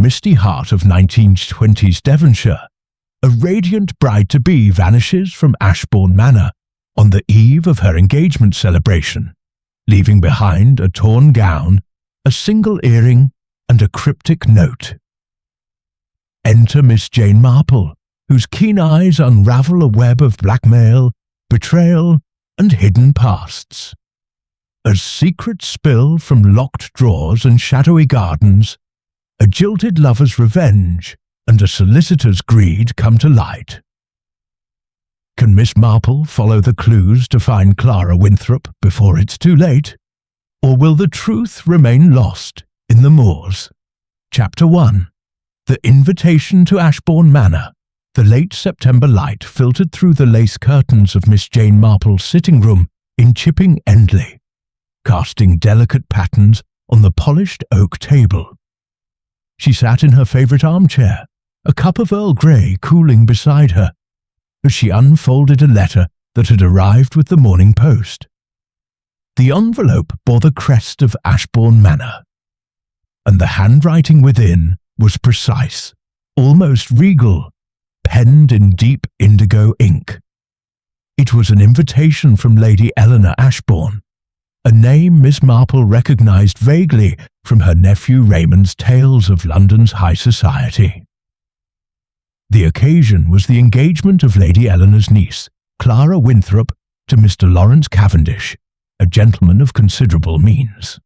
misty heart of 1920s Devonshire, a radiant bride-to-be vanishes from Ashbourne Manor on the eve of her engagement celebration, leaving behind a torn gown, a single earring, and a cryptic note. Enter Miss Jane Marple, whose keen eyes unravel a web of blackmail, betrayal, and hidden pasts. As secrets spill from locked drawers and shadowy gardens, a jilted lover's revenge and a solicitor's greed come to light. Can Miss Marple follow the clues to find Clara Winthrop before it's too late? Or will the truth remain lost in the moors? Chapter 1. The Invitation to Ashbourne Manor. The late September light filtered through the lace curtains of Miss Jane Marple's sitting room in Chipping Endley, casting delicate patterns on the polished oak table. She sat in her favourite armchair, a cup of Earl Grey cooling beside her, as she unfolded a letter that had arrived with the morning post. The envelope bore the crest of Ashbourne Manor, and the handwriting within was precise, almost regal, penned in deep indigo ink. It was an invitation from Lady Eleanor Ashbourne, a name Miss Marple recognised vaguely from her nephew Raymond's tales of London's high society. The occasion was the engagement of Lady Eleanor's niece, Clara Winthrop, to Mr. Lawrence Cavendish, a gentleman of considerable means.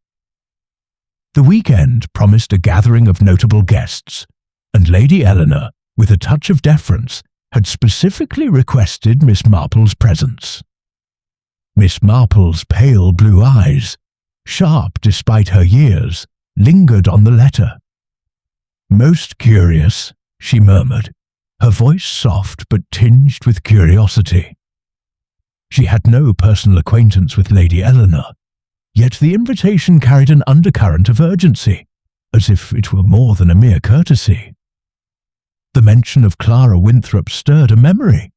The weekend promised a gathering of notable guests, and Lady Eleanor, with a touch of deference, had specifically requested Miss Marple's presence. Miss Marple's pale blue eyes, sharp despite her years, lingered on the letter. "Most curious," she murmured, her voice soft but tinged with curiosity. She had no personal acquaintance with Lady Eleanor, yet the invitation carried an undercurrent of urgency, as if it were more than a mere courtesy. The mention of Clara Winthrop stirred a memory.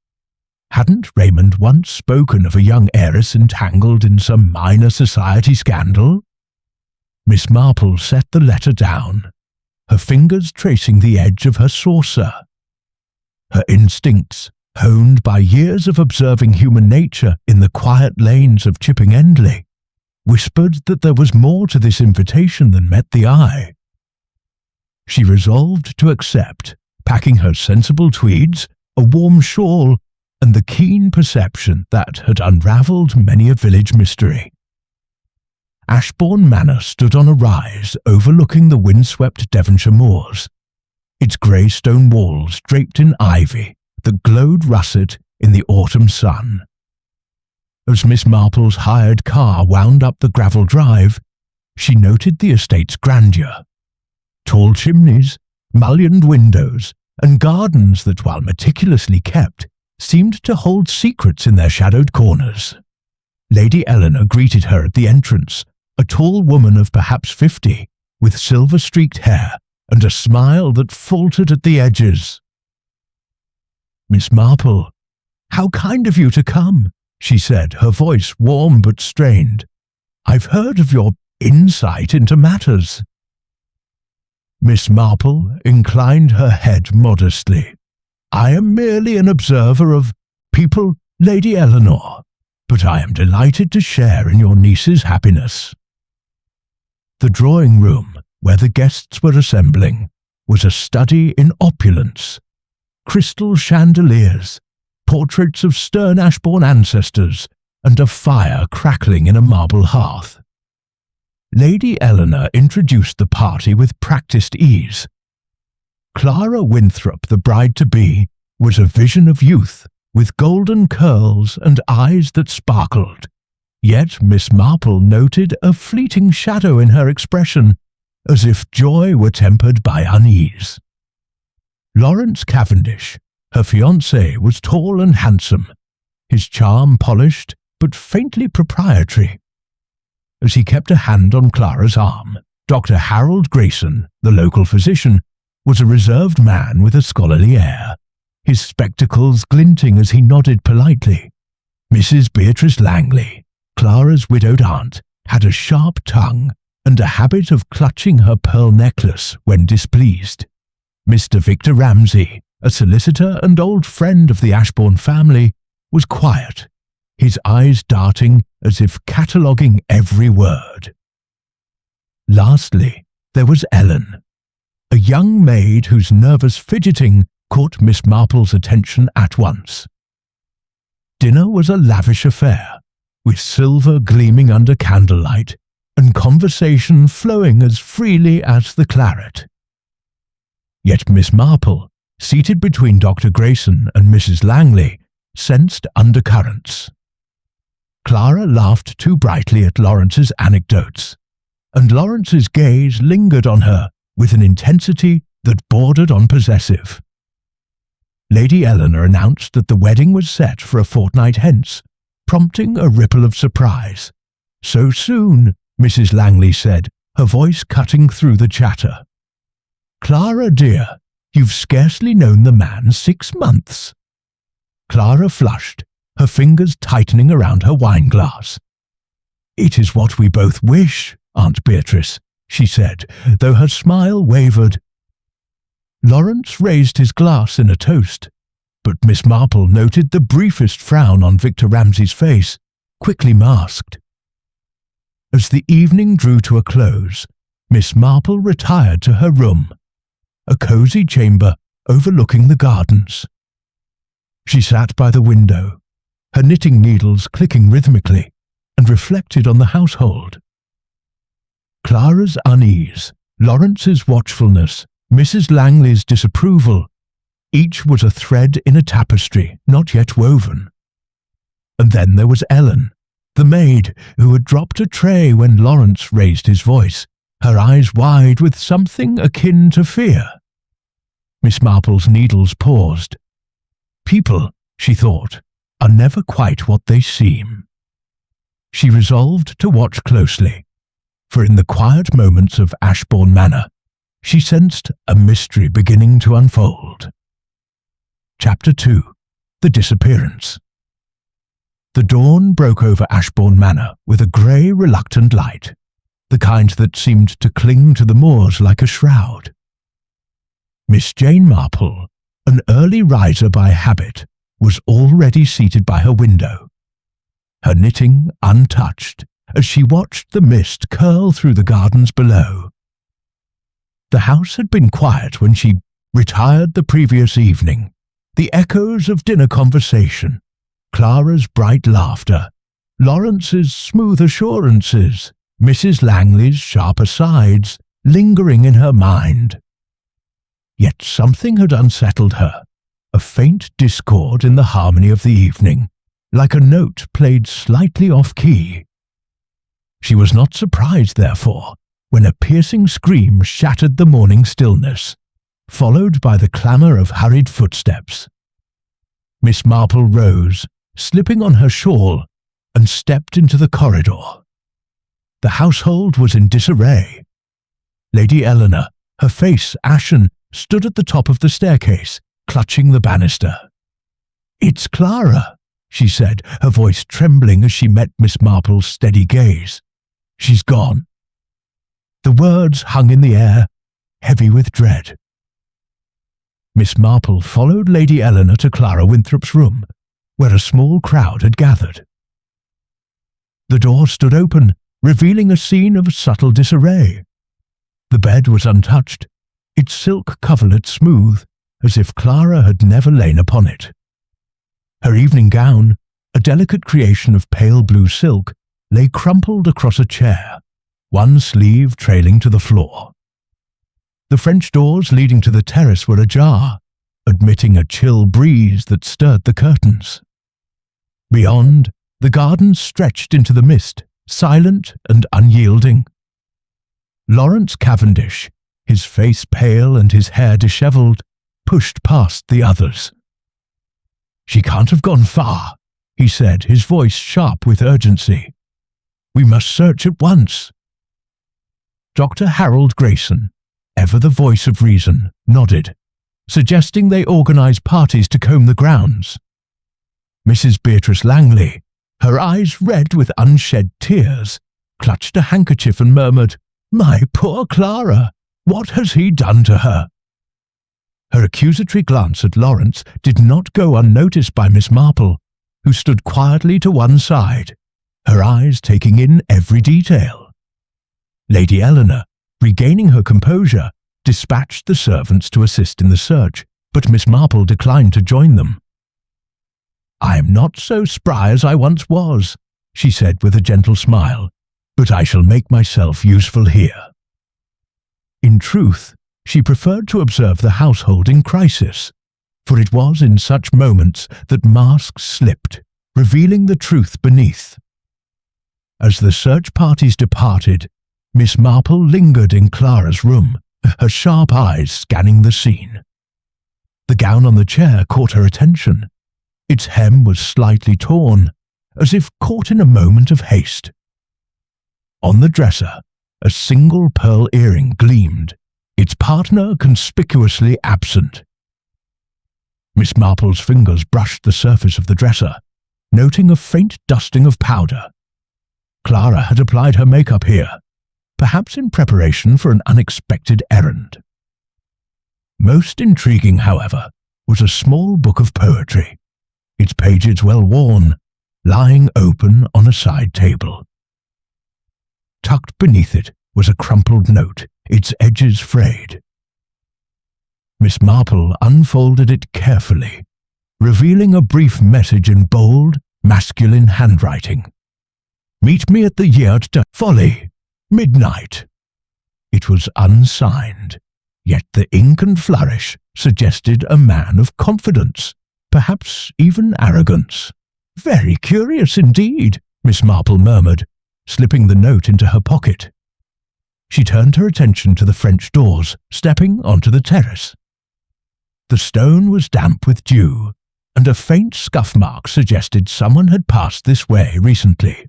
Hadn't Raymond once spoken of a young heiress entangled in some minor society scandal? Miss Marple set the letter down, her fingers tracing the edge of her saucer. Her instincts, honed by years of observing human nature in the quiet lanes of Chipping Endley, whispered that there was more to this invitation than met the eye. She resolved to accept, packing her sensible tweeds, a warm shawl, and the keen perception that had unravelled many a village mystery. Ashbourne Manor stood on a rise overlooking the windswept Devonshire moors, its grey stone walls draped in ivy that glowed russet in the autumn sun. As Miss Marple's hired car wound up the gravel drive, she noted the estate's grandeur. Tall chimneys, mullioned windows, and gardens that, while meticulously kept, seemed to hold secrets in their shadowed corners. Lady Eleanor greeted her at the entrance, a tall woman of perhaps 50, with silver-streaked hair and a smile that faltered at the edges. "Miss Marple, how kind of you to come," she said, her voice warm but strained. "I've heard of your insight into matters." Miss Marple inclined her head modestly. "I am merely an observer of people, Lady Eleanor, but I am delighted to share in your niece's happiness." The drawing-room, where the guests were assembling, was a study in opulence. Crystal chandeliers, portraits of stern Ashbourne ancestors, and a fire crackling in a marble hearth. Lady Eleanor introduced the party with practised ease. Clara Winthrop, the bride-to-be, was a vision of youth, with golden curls and eyes that sparkled. Yet Miss Marple noted a fleeting shadow in her expression, as if joy were tempered by unease. Lawrence Cavendish, her fiancé, was tall and handsome, his charm polished but faintly proprietary. As he kept a hand on Clara's arm, Dr. Harold Grayson, the local physician, was a reserved man with a scholarly air, his spectacles glinting as he nodded politely. Mrs. Beatrice Langley, Clara's widowed aunt, had a sharp tongue and a habit of clutching her pearl necklace when displeased. Mr. Victor Ramsay, a solicitor and old friend of the Ashbourne family, was quiet, his eyes darting as if cataloguing every word. Lastly, there was Ellen, a young maid whose nervous fidgeting caught Miss Marple's attention at once. Dinner was a lavish affair, with silver gleaming under candlelight and conversation flowing as freely as the claret. Yet Miss Marple, seated between Dr. Grayson and Mrs. Langley, sensed undercurrents. Clara laughed too brightly at Lawrence's anecdotes, and Lawrence's gaze lingered on her with an intensity that bordered on possessive. Lady Eleanor announced that the wedding was set for a fortnight hence, prompting a ripple of surprise. "So soon," Mrs. Langley said, her voice cutting through the chatter. "Clara, dear, you've scarcely known the man 6 months." Clara flushed, her fingers tightening around her wine-glass. "It is what we both wish, Aunt Beatrice," she said, though her smile wavered. Lawrence raised his glass in a toast, but Miss Marple noted the briefest frown on Victor Ramsay's face, quickly masked. As the evening drew to a close, Miss Marple retired to her room, a cosy chamber overlooking the gardens. She sat by the window, her knitting needles clicking rhythmically, and reflected on the household. Clara's unease, Lawrence's watchfulness, Mrs. Langley's disapproval, each was a thread in a tapestry not yet woven. And then there was Ellen, the maid who had dropped a tray when Lawrence raised his voice, her eyes wide with something akin to fear. Miss Marple's needles paused. People, she thought, are never quite what they seem. She resolved to watch closely, for in the quiet moments of Ashbourne Manor, she sensed a mystery beginning to unfold. Chapter 2. The Disappearance. The dawn broke over Ashbourne Manor with a grey, reluctant light, the kind that seemed to cling to the moors like a shroud. Miss Jane Marple, an early riser by habit, was already seated by her window, her knitting untouched as she watched the mist curl through the gardens below. The house had been quiet when she retired the previous evening. The echoes of dinner conversation, Clara's bright laughter, Lawrence's smooth assurances, Mrs. Langley's sharp asides, lingering in her mind. Yet something had unsettled her, a faint discord in the harmony of the evening, like a note played slightly off-key. She was not surprised, therefore, when a piercing scream shattered the morning stillness, followed by the clamour of hurried footsteps. Miss Marple rose, slipping on her shawl, and stepped into the corridor. The household was in disarray. Lady Eleanor, her face ashen, stood at the top of the staircase, clutching the banister. "It's Clara," she said, her voice trembling as she met Miss Marple's steady gaze. "She's gone." The words hung in the air, heavy with dread. Miss Marple followed Lady Eleanor to Clara Winthrop's room, where a small crowd had gathered. The door stood open, revealing a scene of subtle disarray. The bed was untouched, its silk coverlet smooth, as if Clara had never lain upon it. Her evening gown, a delicate creation of pale blue silk, lay crumpled across a chair, one sleeve trailing to the floor. The French doors leading to the terrace were ajar, admitting a chill breeze that stirred the curtains. Beyond, the garden stretched into the mist, silent and unyielding. Lawrence Cavendish, his face pale and his hair dishevelled, pushed past the others. "She can't have gone far," he said, his voice sharp with urgency. "We must search at once." Dr. Harold Grayson, ever the voice of reason, nodded, suggesting they organise parties to comb the grounds. Mrs. Beatrice Langley, her eyes red with unshed tears, clutched a handkerchief and murmured, "My poor Clara, what has he done to her?" Her accusatory glance at Lawrence did not go unnoticed by Miss Marple, who stood quietly to one side, her eyes taking in every detail. Lady Eleanor, regaining her composure, dispatched the servants to assist in the search, but Miss Marple declined to join them. "I am not so spry as I once was," she said with a gentle smile, "but I shall make myself useful here." In truth, she preferred to observe the household in crisis, for it was in such moments that masks slipped, revealing the truth beneath. As the search parties departed, Miss Marple lingered in Clara's room, her sharp eyes scanning the scene. The gown on the chair caught her attention. Its hem was slightly torn, as if caught in a moment of haste. On the dresser, a single pearl earring gleamed, its partner conspicuously absent. Miss Marple's fingers brushed the surface of the dresser, noting a faint dusting of powder. Clara had applied her makeup here, perhaps in preparation for an unexpected errand. Most intriguing, however, was a small book of poetry, its pages well worn, lying open on a side table. Tucked beneath it was a crumpled note, its edges frayed. Miss Marple unfolded it carefully, revealing a brief message in bold, masculine handwriting. "Meet me at the Yard de Folly, midnight." It was unsigned, yet the ink and flourish suggested a man of confidence, perhaps even arrogance. "Very curious indeed," Miss Marple murmured, slipping the note into her pocket. She turned her attention to the French doors, stepping onto the terrace. The stone was damp with dew, and a faint scuff mark suggested someone had passed this way recently.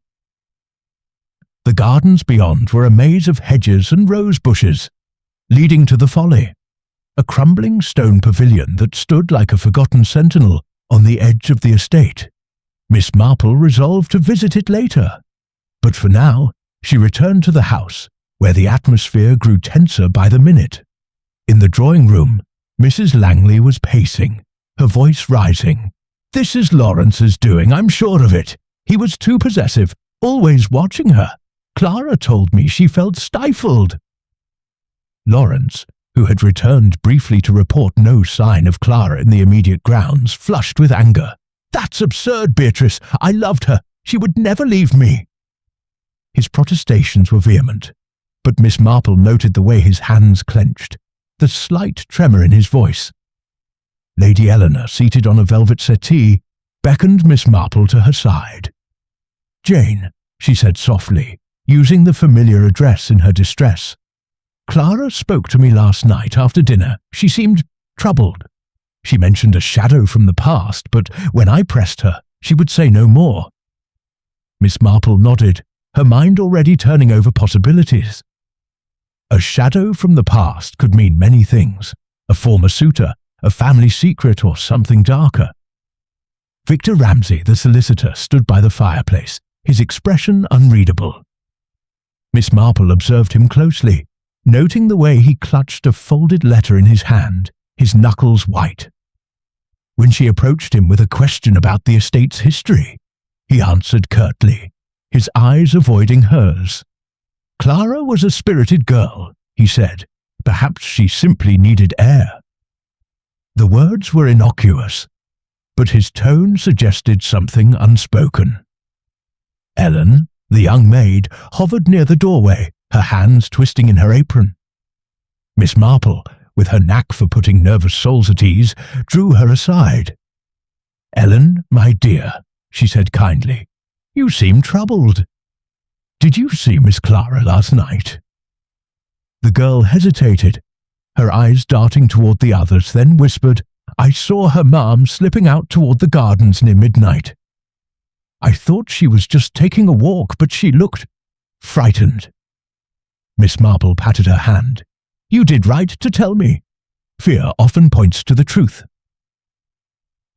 The gardens beyond were a maze of hedges and rose bushes, leading to the Folly, a crumbling stone pavilion that stood like a forgotten sentinel on the edge of the estate. Miss Marple resolved to visit it later, but for now she returned to the house, where the atmosphere grew tenser by the minute. In the drawing room, Mrs. Langley was pacing, her voice rising. "This is Lawrence's doing, I'm sure of it. He was too possessive, always watching her. Clara told me she felt stifled." Lawrence, who had returned briefly to report no sign of Clara in the immediate grounds, flushed with anger. "That's absurd, Beatrice. I loved her. She would never leave me." His protestations were vehement, but Miss Marple noted the way his hands clenched, the slight tremor in his voice. Lady Eleanor, seated on a velvet settee, beckoned Miss Marple to her side. "Jane," she said softly, using the familiar address in her distress. "Clara spoke to me last night after dinner. She seemed troubled. She mentioned a shadow from the past, but when I pressed her, she would say no more." Miss Marple nodded, her mind already turning over possibilities. A shadow from the past could mean many things: a former suitor, a family secret, or something darker. Victor Ramsay, the solicitor, stood by the fireplace, his expression unreadable. Miss Marple observed him closely, noting the way he clutched a folded letter in his hand, his knuckles white. When she approached him with a question about the estate's history, he answered curtly, his eyes avoiding hers. "Clara was a spirited girl," he said. "Perhaps she simply needed air." The words were innocuous, but his tone suggested something unspoken. Ellen, the young maid, hovered near the doorway, her hands twisting in her apron. Miss Marple, with her knack for putting nervous souls at ease, drew her aside. "Ellen, my dear," she said kindly, "you seem troubled. Did you see Miss Clara last night?" The girl hesitated, her eyes darting toward the others, then whispered, "I saw her ma'am slipping out toward the gardens near midnight. I thought she was just taking a walk, but she looked frightened." Miss Marple patted her hand. "You did right to tell me. Fear often points to the truth."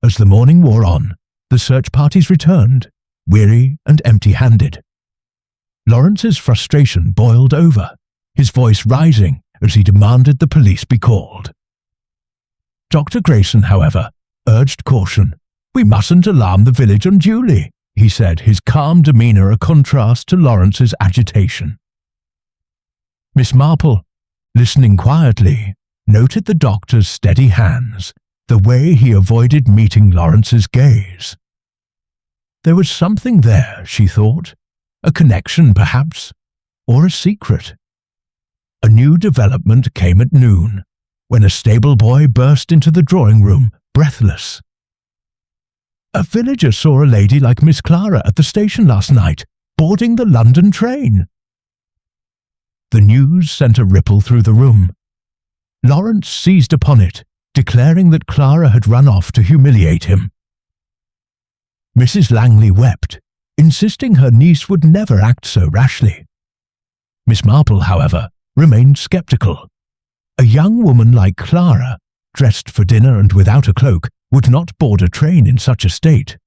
As the morning wore on, the search parties returned, weary and empty-handed. Lawrence's frustration boiled over, his voice rising as he demanded the police be called. Dr. Grayson, however, urged caution. "We mustn't alarm the village unduly," he said, his calm demeanour a contrast to Lawrence's agitation. Miss Marple, listening quietly, noted the doctor's steady hands, the way he avoided meeting Lawrence's gaze. There was something there, she thought, a connection perhaps, or a secret. A new development came at noon, when a stable boy burst into the drawing room, breathless. "A villager saw a lady like Miss Clara at the station last night, boarding the London train." The news sent a ripple through the room. Lawrence seized upon it, declaring that Clara had run off to humiliate him. Mrs. Langley wept, insisting her niece would never act so rashly. Miss Marple, however, remained sceptical. A young woman like Clara, dressed for dinner and without a cloak, would not board a train in such a state.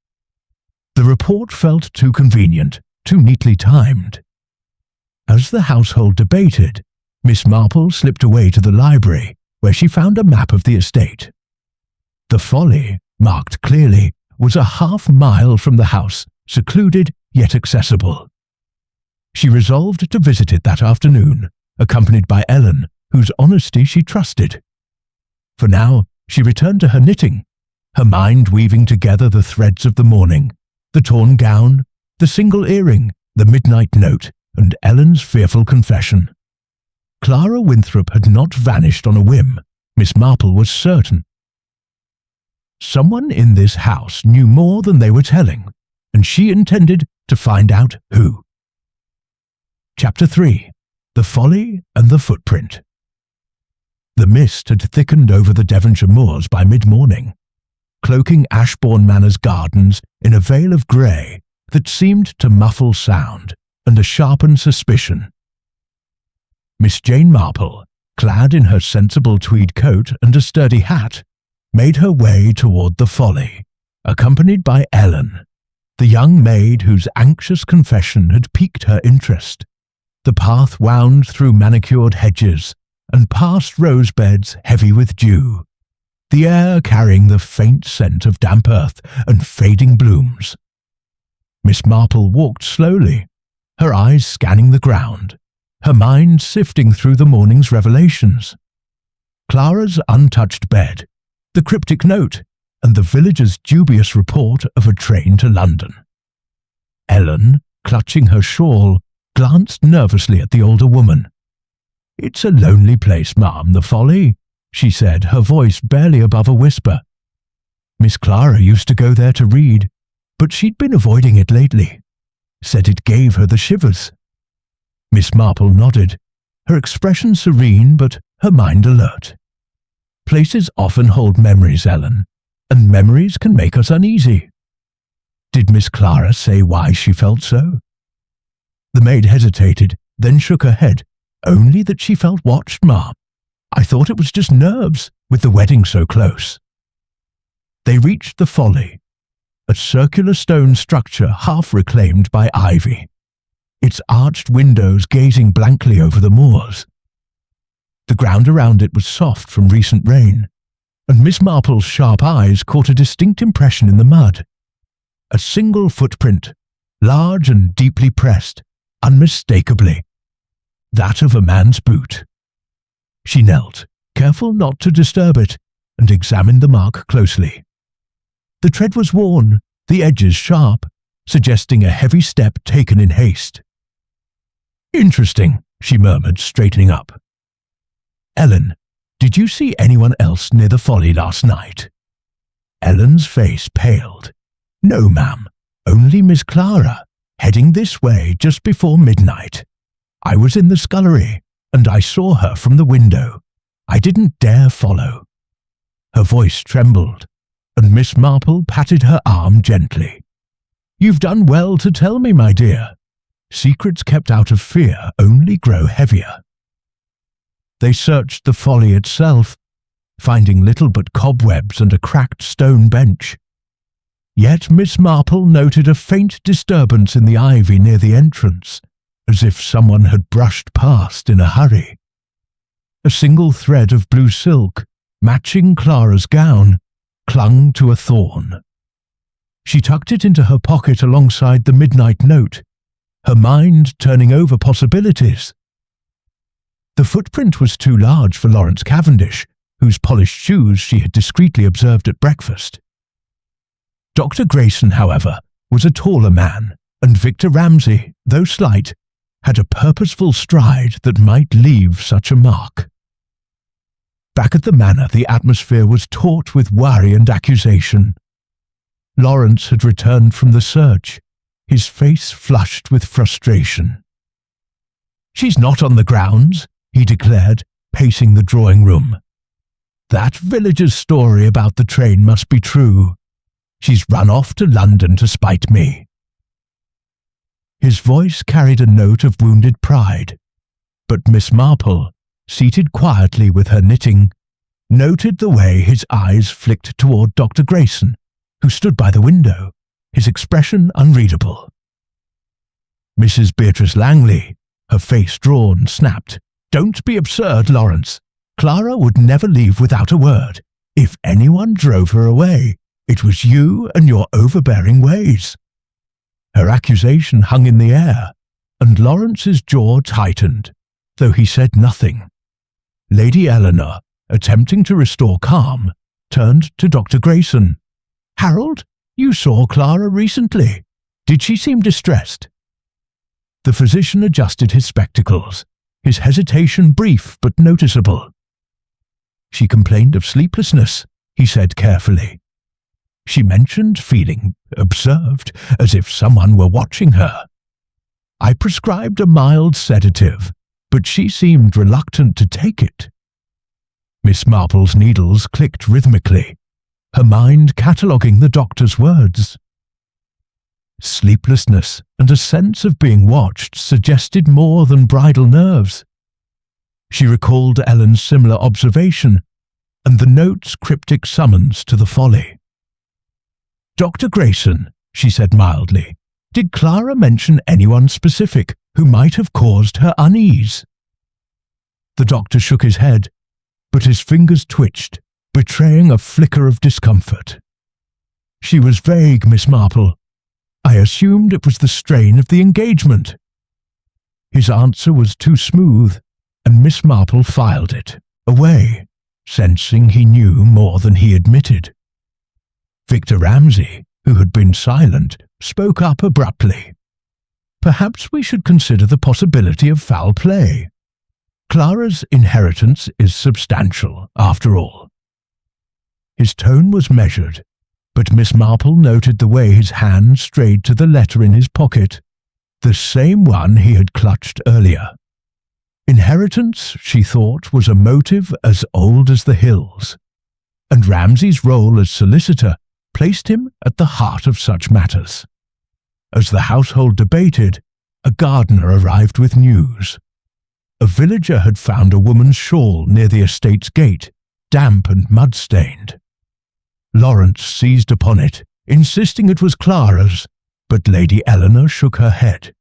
The report felt too convenient, too neatly timed. As the household debated, Miss Marple slipped away to the library, where she found a map of the estate. The Folly, marked clearly, was a half-mile from the house, secluded yet accessible. She resolved to visit it that afternoon, accompanied by Ellen, whose honesty she trusted. For now, she returned to her knitting, her mind weaving together the threads of the morning, the torn gown, the single earring, the midnight note, and Ellen's fearful confession. Clara Winthrop had not vanished on a whim, Miss Marple was certain. Someone in this house knew more than they were telling, and she intended to find out who. Chapter 3. The Folly and the Footprint. The mist had thickened over the Devonshire moors by mid-morning, cloaking Ashbourne Manor's gardens in a veil of grey that seemed to muffle sound and to sharpen suspicion. Miss Jane Marple, clad in her sensible tweed coat and a sturdy hat, made her way toward the Folly, accompanied by Ellen, the young maid whose anxious confession had piqued her interest. The path wound through manicured hedges and past rose beds heavy with dew, the air carrying the faint scent of damp earth and fading blooms. Miss Marple walked slowly, her eyes scanning the ground, her mind sifting through the morning's revelations. Clara's untouched bed, the cryptic note, and the villager's dubious report of a train to London. Ellen, clutching her shawl, glanced nervously at the older woman. "It's a lonely place, ma'am, the Folly," she said, her voice barely above a whisper. "Miss Clara used to go there to read, but she'd been avoiding it lately. Said it gave her the shivers." Miss Marple nodded, her expression serene but her mind alert. "Places often hold memories, Ellen, and memories can make us uneasy." "Did Miss Clara say why she felt so?" The maid hesitated, then shook her head. "Only that she felt watched, ma'am. I thought it was just nerves, with the wedding so close." They reached the Folly, a circular stone structure half reclaimed by ivy, its arched windows gazing blankly over the moors. The ground around it was soft from recent rain, and Miss Marple's sharp eyes caught a distinct impression in the mud. A single footprint, large and deeply pressed, unmistakably that of a man's boot. She knelt, careful not to disturb it, and examined the mark closely. The tread was worn, the edges sharp, suggesting a heavy step taken in haste. "Interesting," she murmured, straightening up. "Ellen, did you see anyone else near the Folly last night?" Ellen's face paled. "No, ma'am, only Miss Clara, heading this way just before midnight. I was in the scullery, and I saw her from the window. I didn't dare follow." Her voice trembled, and Miss Marple patted her arm gently. "You've done well to tell me, my dear. Secrets kept out of fear only grow heavier." They searched the Folly itself, finding little but cobwebs and a cracked stone bench. Yet Miss Marple noted a faint disturbance in the ivy near the entrance, as if someone had brushed past in a hurry. A single thread of blue silk, matching Clara's gown, clung to a thorn. She tucked it into her pocket alongside the midnight note, her mind turning over possibilities. The footprint was too large for Lawrence Cavendish, whose polished shoes she had discreetly observed at breakfast. Dr. Grayson, however, was a taller man, and Victor Ramsay, though slight, had a purposeful stride that might leave such a mark. Back at the manor, the atmosphere was taut with worry and accusation. Lawrence had returned from the search, his face flushed with frustration. "She's not on the grounds," he declared, pacing the drawing room. "That villager's story about the train must be true. She's run off to London to spite me." His voice carried a note of wounded pride, but Miss Marple, seated quietly with her knitting, noted the way his eyes flicked toward Dr. Grayson, who stood by the window, his expression unreadable. Mrs. Beatrice Langley, her face drawn, snapped, "Don't be absurd, Lawrence. Clara would never leave without a word. If anyone drove her away, it was you and your overbearing ways." Her accusation hung in the air, and Lawrence's jaw tightened, though he said nothing. Lady Eleanor, attempting to restore calm, turned to Dr. Grayson. "Harold, you saw Clara recently. Did she seem distressed?" The physician adjusted his spectacles, his hesitation brief but noticeable. "She complained of sleeplessness," he said carefully. "She mentioned feeling observed, as if someone were watching her. I prescribed a mild sedative, but she seemed reluctant to take it." Miss Marple's needles clicked rhythmically, her mind cataloguing the doctor's words. Sleeplessness and a sense of being watched suggested more than bridal nerves. She recalled Ellen's similar observation and the note's cryptic summons to the folly. "Dr. Grayson," she said mildly, "did Clara mention anyone specific who might have caused her unease?" The doctor shook his head, but his fingers twitched, betraying a flicker of discomfort. "She was vague, Miss Marple. I assumed it was the strain of the engagement." His answer was too smooth, and Miss Marple filed it away, sensing he knew more than he admitted. Victor Ramsay, who had been silent, spoke up abruptly. "Perhaps we should consider the possibility of foul play. Clara's inheritance is substantial, after all." His tone was measured, but Miss Marple noted the way his hand strayed to the letter in his pocket, the same one he had clutched earlier. Inheritance, she thought, was a motive as old as the hills, and Ramsay's role as solicitor placed him at the heart of such matters. As the household debated, a gardener arrived with news. A villager had found a woman's shawl near the estate's gate, damp and mud-stained. Lawrence seized upon it, insisting it was Clara's, but Lady Eleanor shook her head.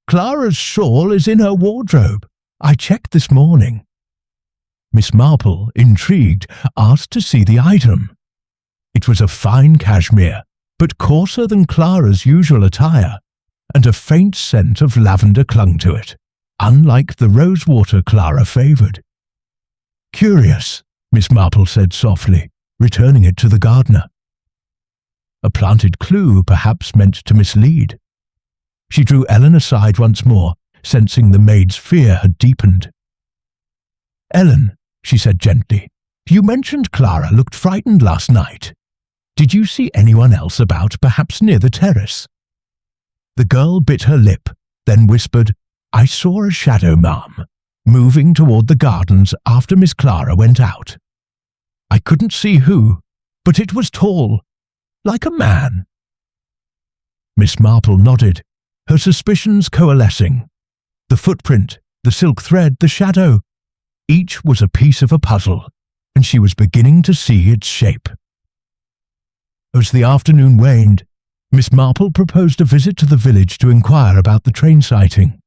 "Clara's shawl is in her wardrobe. I checked this morning." Miss Marple, intrigued, asked to see the item. It was a fine cashmere, but coarser than Clara's usual attire, and a faint scent of lavender clung to it, unlike the rosewater Clara favoured. "Curious," Miss Marple said softly, returning it to the gardener. A planted clue, perhaps meant to mislead. She drew Ellen aside once more, sensing the maid's fear had deepened. "Ellen," she said gently, "you mentioned Clara looked frightened last night. Did you see anyone else about, perhaps near the terrace?" The girl bit her lip, then whispered, "I saw a shadow, ma'am, moving toward the gardens after Miss Clara went out. I couldn't see who, but it was tall, like a man." Miss Marple nodded, her suspicions coalescing. The footprint, the silk thread, the shadow, each was a piece of a puzzle, and she was beginning to see its shape. As the afternoon waned, Miss Marple proposed a visit to the village to inquire about the train sighting.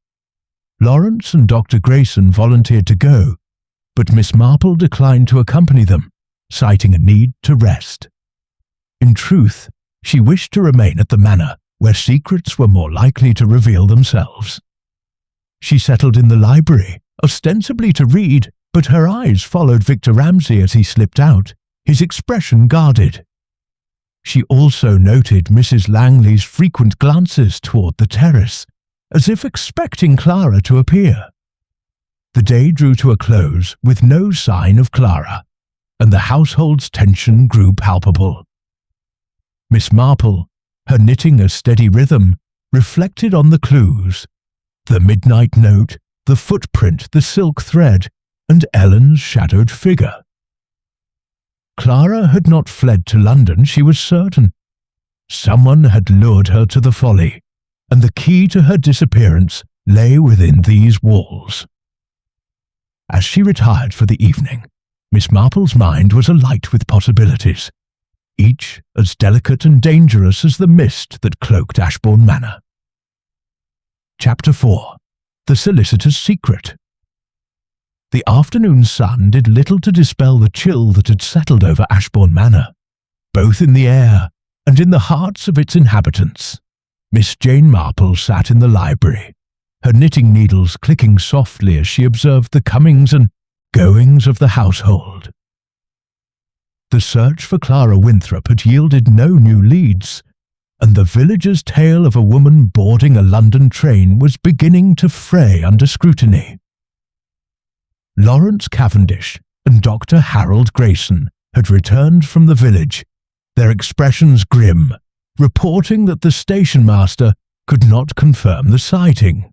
Lawrence and Dr. Grayson volunteered to go, but Miss Marple declined to accompany them, citing a need to rest. In truth, she wished to remain at the manor where secrets were more likely to reveal themselves. She settled in the library, ostensibly to read, but her eyes followed Victor Ramsay as he slipped out, his expression guarded. She also noted Mrs. Langley's frequent glances toward the terrace, as if expecting Clara to appear. The day drew to a close with no sign of Clara, and the household's tension grew palpable. Miss Marple, her knitting a steady rhythm, reflected on the clues: the midnight note, the footprint, the silk thread, and Ellen's shadowed figure. Clara had not fled to London, she was certain. Someone had lured her to the folly, and the key to her disappearance lay within these walls. As she retired for the evening, Miss Marple's mind was alight with possibilities, each as delicate and dangerous as the mist that cloaked Ashbourne Manor. Chapter 4. The Solicitor's Secret. The afternoon sun did little to dispel the chill that had settled over Ashbourne Manor, both in the air and in the hearts of its inhabitants. Miss Jane Marple sat in the library, her knitting needles clicking softly as she observed the comings and goings of the household. The search for Clara Winthrop had yielded no new leads, and the villager's tale of a woman boarding a London train was beginning to fray under scrutiny. Lawrence Cavendish and Dr. Harold Grayson had returned from the village, their expressions grim, reporting that the station master could not confirm the sighting.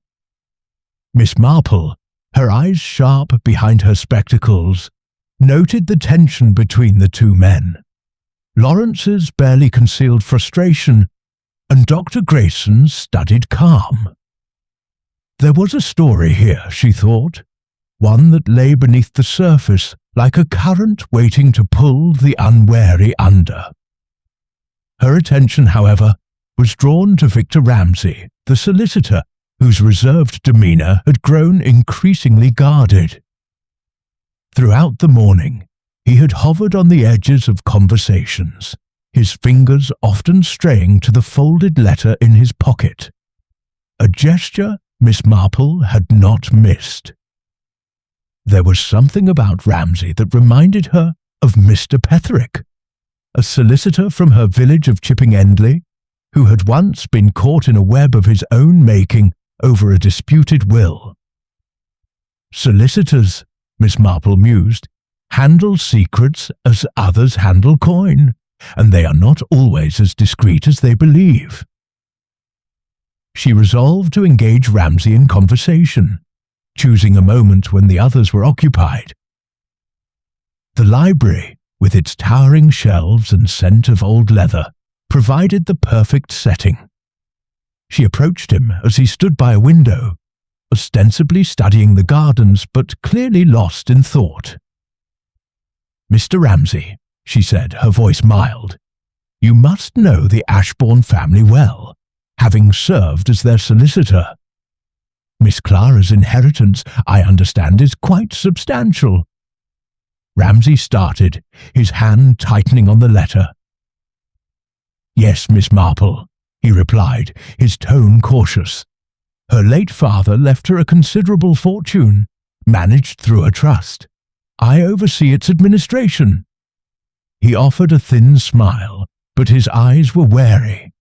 Miss Marple, her eyes sharp behind her spectacles, noted the tension between the two men. Lawrence's barely concealed frustration, and Dr. Grayson's studied calm. There was a story here, she thought, one that lay beneath the surface like a current waiting to pull the unwary under. Her attention, however, was drawn to Victor Ramsay, the solicitor, whose reserved demeanour had grown increasingly guarded. Throughout the morning, he had hovered on the edges of conversations, his fingers often straying to the folded letter in his pocket, a gesture Miss Marple had not missed. There was something about Ramsay that reminded her of Mr. Petherick, a solicitor from her village of Chipping Endley, who had once been caught in a web of his own making over a disputed will. Solicitors, Miss Marple mused, handle secrets as others handle coin, and they are not always as discreet as they believe. She resolved to engage Ramsay in conversation, choosing a moment when the others were occupied. The library, with its towering shelves and scent of old leather, provided the perfect setting. She approached him as he stood by a window, ostensibly studying the gardens but clearly lost in thought. "Mr. Ramsay," she said, her voice mild, "you must know the Ashbourne family well, having served as their solicitor. Miss Clara's inheritance, I understand, is quite substantial." Ramsay started, his hand tightening on the letter. "Yes, Miss Marple," he replied, his tone cautious. "Her late father left her a considerable fortune, managed through a trust. I oversee its administration." He offered a thin smile, but his eyes were wary.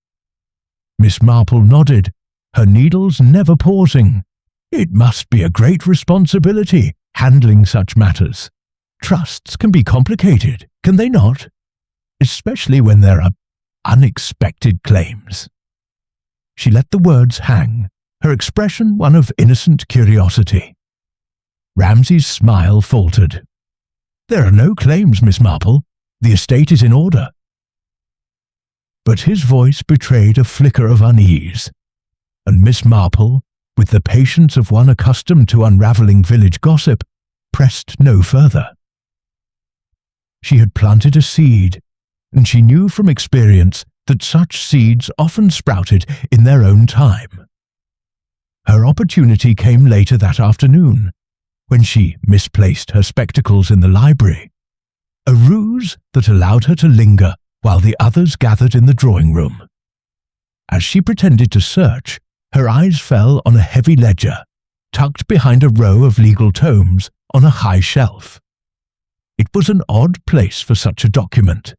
Miss Marple nodded, her needles never pausing. "It must be a great responsibility, handling such matters. Trusts can be complicated, can they not? Especially when there are unexpected claims." She let the words hang, her expression one of innocent curiosity. Ramsay's smile faltered. "There are no claims, Miss Marple. The estate is in order." But his voice betrayed a flicker of unease, and Miss Marple, with the patience of one accustomed to unravelling village gossip, pressed no further. She had planted a seed, and she knew from experience that such seeds often sprouted in their own time. Her opportunity came later that afternoon, when she misplaced her spectacles in the library. a ruse that allowed her to linger while the others gathered in the drawing room. As she pretended to search, her eyes fell on a heavy ledger, tucked behind a row of legal tomes on a high shelf. It was an odd place for such a document,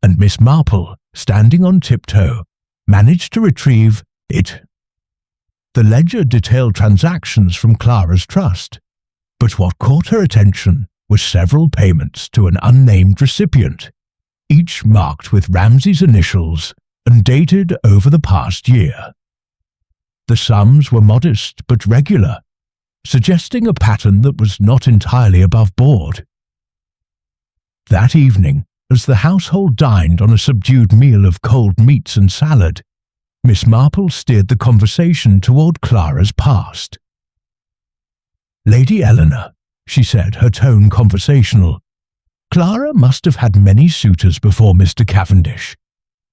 and Miss Marple, standing on tiptoe, managed to retrieve it. The ledger detailed transactions from Clara's trust, but what caught her attention were several payments to an unnamed recipient, each marked with Ramsay's initials and dated over the past year. The sums were modest but regular, suggesting a pattern that was not entirely above board. That evening, as the household dined on a subdued meal of cold meats and salad, Miss Marple steered the conversation toward Clara's past. "Lady Eleanor," she said, her tone conversational, "Clara must have had many suitors before Mr. Cavendish.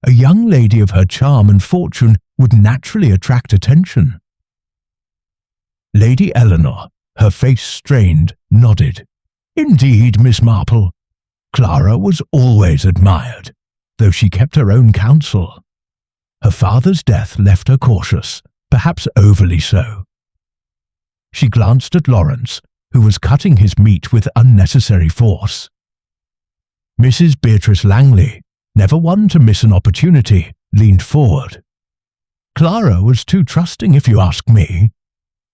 A young lady of her charm and fortune would naturally attract attention." Lady Eleanor, her face strained, nodded. "Indeed, Miss Marple. Clara was always admired, though she kept her own counsel. Her father's death left her cautious, perhaps overly so." She glanced at Lawrence, who was cutting his meat with unnecessary force. Mrs. Beatrice Langley, never one to miss an opportunity, leaned forward. "Clara was too trusting, if you ask me.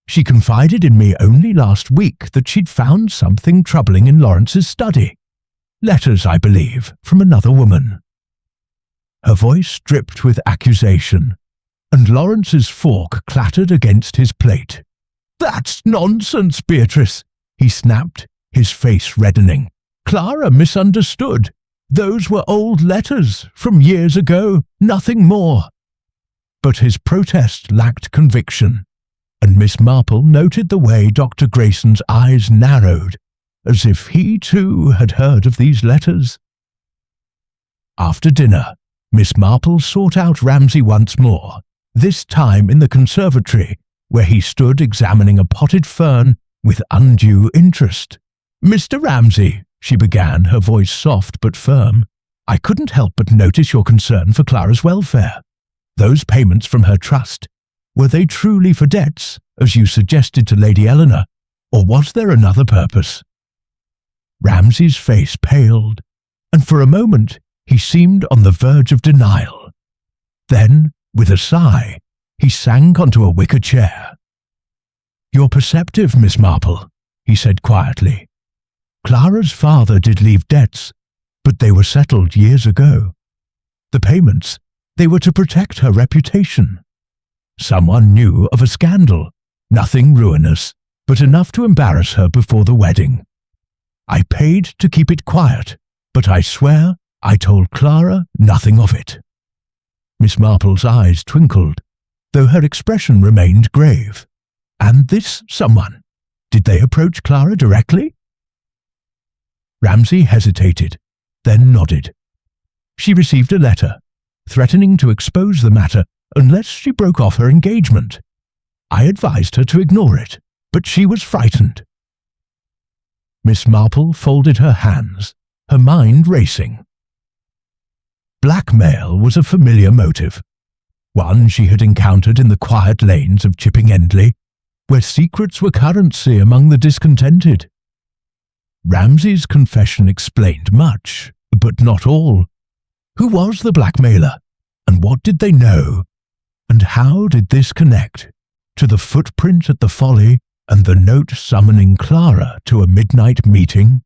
She confided in me only last week that she'd found something troubling in Lawrence's study. Letters, I believe, from another woman." Her voice dripped with accusation, and Lawrence's fork clattered against his plate. "That's nonsense, Beatrice," he snapped, his face reddening. "Clara misunderstood. Those were old letters from years ago, nothing more." But his protest lacked conviction, and Miss Marple noted the way Dr. Grayson's eyes narrowed, as if he too had heard of these letters. After dinner, Miss Marple sought out Ramsay once more, this time in the conservatory, where he stood examining a potted fern with undue interest. "Mr. Ramsay," she began, her voice soft but firm, "I couldn't help but notice your concern for Clara's welfare. Those payments from her trust, were they truly for debts, as you suggested to Lady Eleanor, or was there another purpose?" Ramsay's face paled, and for a moment he seemed on the verge of denial. Then, with a sigh, he sank onto a wicker chair. "You're perceptive, Miss Marple," he said quietly. "Clara's father did leave debts, but they were settled years ago. The payments, they were to protect her reputation. Someone knew of a scandal, nothing ruinous, but enough to embarrass her before the wedding. I paid to keep it quiet, but I swear I told Clara nothing of it." Miss Marple's eyes twinkled, though her expression remained grave. "And this someone, did they approach Clara directly?" Ramsay hesitated, then nodded. "She received a letter, threatening to expose the matter unless she broke off her engagement. I advised her to ignore it, but she was frightened." Miss Marple folded her hands, her mind racing. Blackmail was a familiar motive, one she had encountered in the quiet lanes of Chipping Endley, where secrets were currency among the discontented. Ramsay's confession explained much, but not all. Who was the blackmailer, and what did they know, and how did this connect to the footprint at the Folly and the note summoning Clara to a midnight meeting?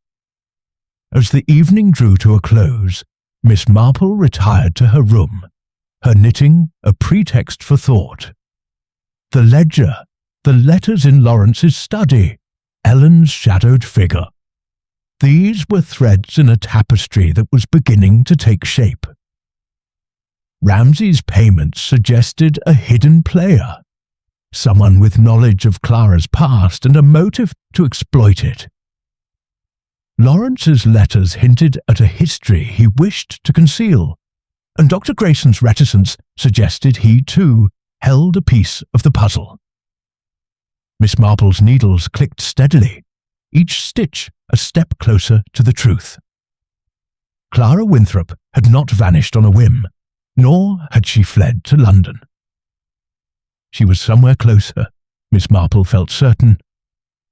As the evening drew to a close, Miss Marple retired to her room, her knitting a pretext for thought. The ledger, the letters in Lawrence's study, Ellen's shadowed figure. These were threads in a tapestry that was beginning to take shape. Ramsay's payments suggested a hidden player, someone with knowledge of Clara's past and a motive to exploit it. Lawrence's letters hinted at a history he wished to conceal, and Dr. Grayson's reticence suggested he, too, held a piece of the puzzle. Miss Marple's needles clicked steadily, each stitch a step closer to the truth. Clara Winthrop had not vanished on a whim, nor had she fled to London. She was somewhere closer, Miss Marple felt certain,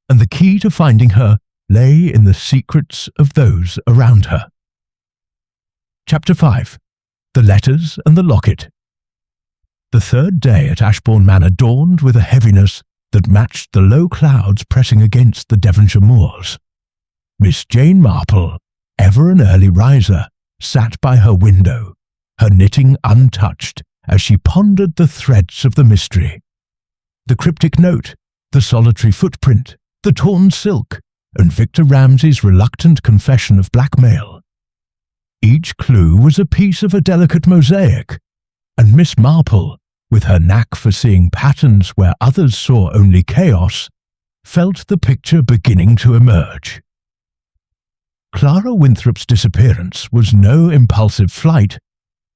and the key to finding her lay in the secrets of those around her. Chapter 5. The Letters and the Locket. The third day at Ashbourne Manor dawned with a heaviness that matched the low clouds pressing against the Devonshire moors. Miss Jane Marple, ever an early riser, sat by her window, her knitting untouched as she pondered the threads of the mystery. The cryptic note, the solitary footprint, the torn silk, and Victor Ramsay's reluctant confession of blackmail. Each clue was a piece of a delicate mosaic, and Miss Marple, with her knack for seeing patterns where others saw only chaos, felt the picture beginning to emerge. Clara Winthrop's disappearance was no impulsive flight,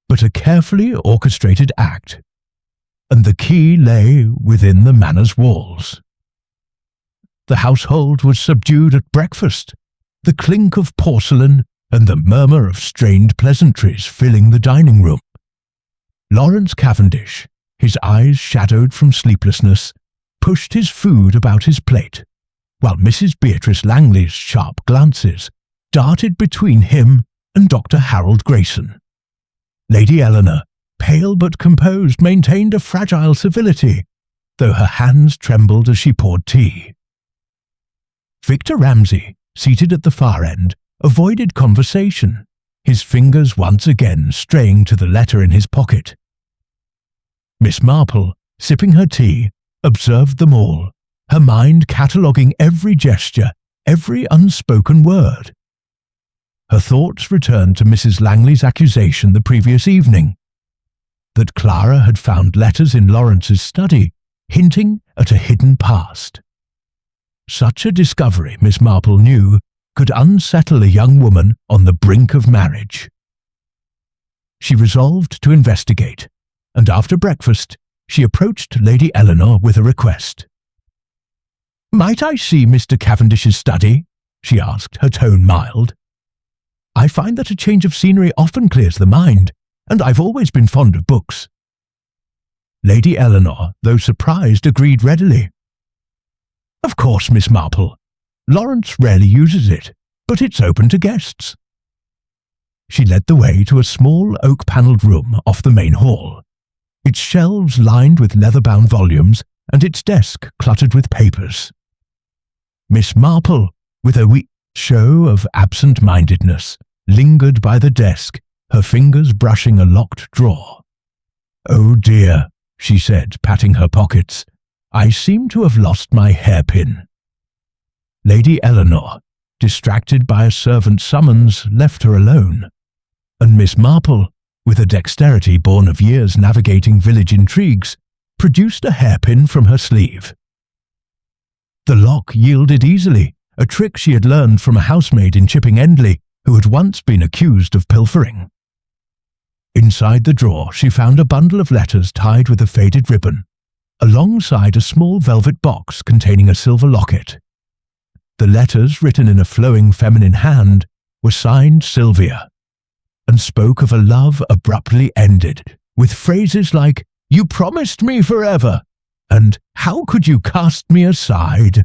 but a carefully orchestrated act, and the key lay within the manor's walls. The household was subdued at breakfast, the clink of porcelain and the murmur of strained pleasantries filling the dining room. Lawrence Cavendish, his eyes shadowed from sleeplessness, pushed his food about his plate, while Mrs. Beatrice Langley's sharp glances darted between him and Dr. Harold Grayson. Lady Eleanor, pale but composed, maintained a fragile civility, though her hands trembled as she poured tea. Victor Ramsay, seated at the far end, avoided conversation, his fingers once again straying to the letter in his pocket. Miss Marple, sipping her tea, observed them all, her mind cataloguing every gesture, every unspoken word. Her thoughts returned to Mrs. Langley's accusation the previous evening, that Clara had found letters in Lawrence's study, hinting at a hidden past. Such a discovery, Miss Marple knew, could unsettle a young woman on the brink of marriage. She resolved to investigate, and after breakfast she approached Lady Eleanor with a request. "Might I see Mr. Cavendish's study?" she asked, her tone mild. "I find that a change of scenery often clears the mind, and I've always been fond of books." Lady Eleanor, though surprised, agreed readily. "Of course, Miss Marple. Lawrence rarely uses it, but it's open to guests." She led the way to a small oak-panelled room off the main hall, its shelves lined with leather-bound volumes and its desk cluttered with papers. Miss Marple, with a weak show of absent-mindedness, lingered by the desk, her fingers brushing a locked drawer. "Oh dear," she said, patting her pockets, "I seem to have lost my hairpin." Lady Eleanor, distracted by a servant's summons, left her alone, and Miss Marple, with a dexterity born of years navigating village intrigues, produced a hairpin from her sleeve. The lock yielded easily, a trick she had learned from a housemaid in Chipping Endley who had once been accused of pilfering. Inside the drawer she found a bundle of letters tied with a faded ribbon, alongside a small velvet box containing a silver locket. The letters, written in a flowing feminine hand, were signed Sylvia, and spoke of a love abruptly ended, with phrases like, "You promised me forever," and "How could you cast me aside?"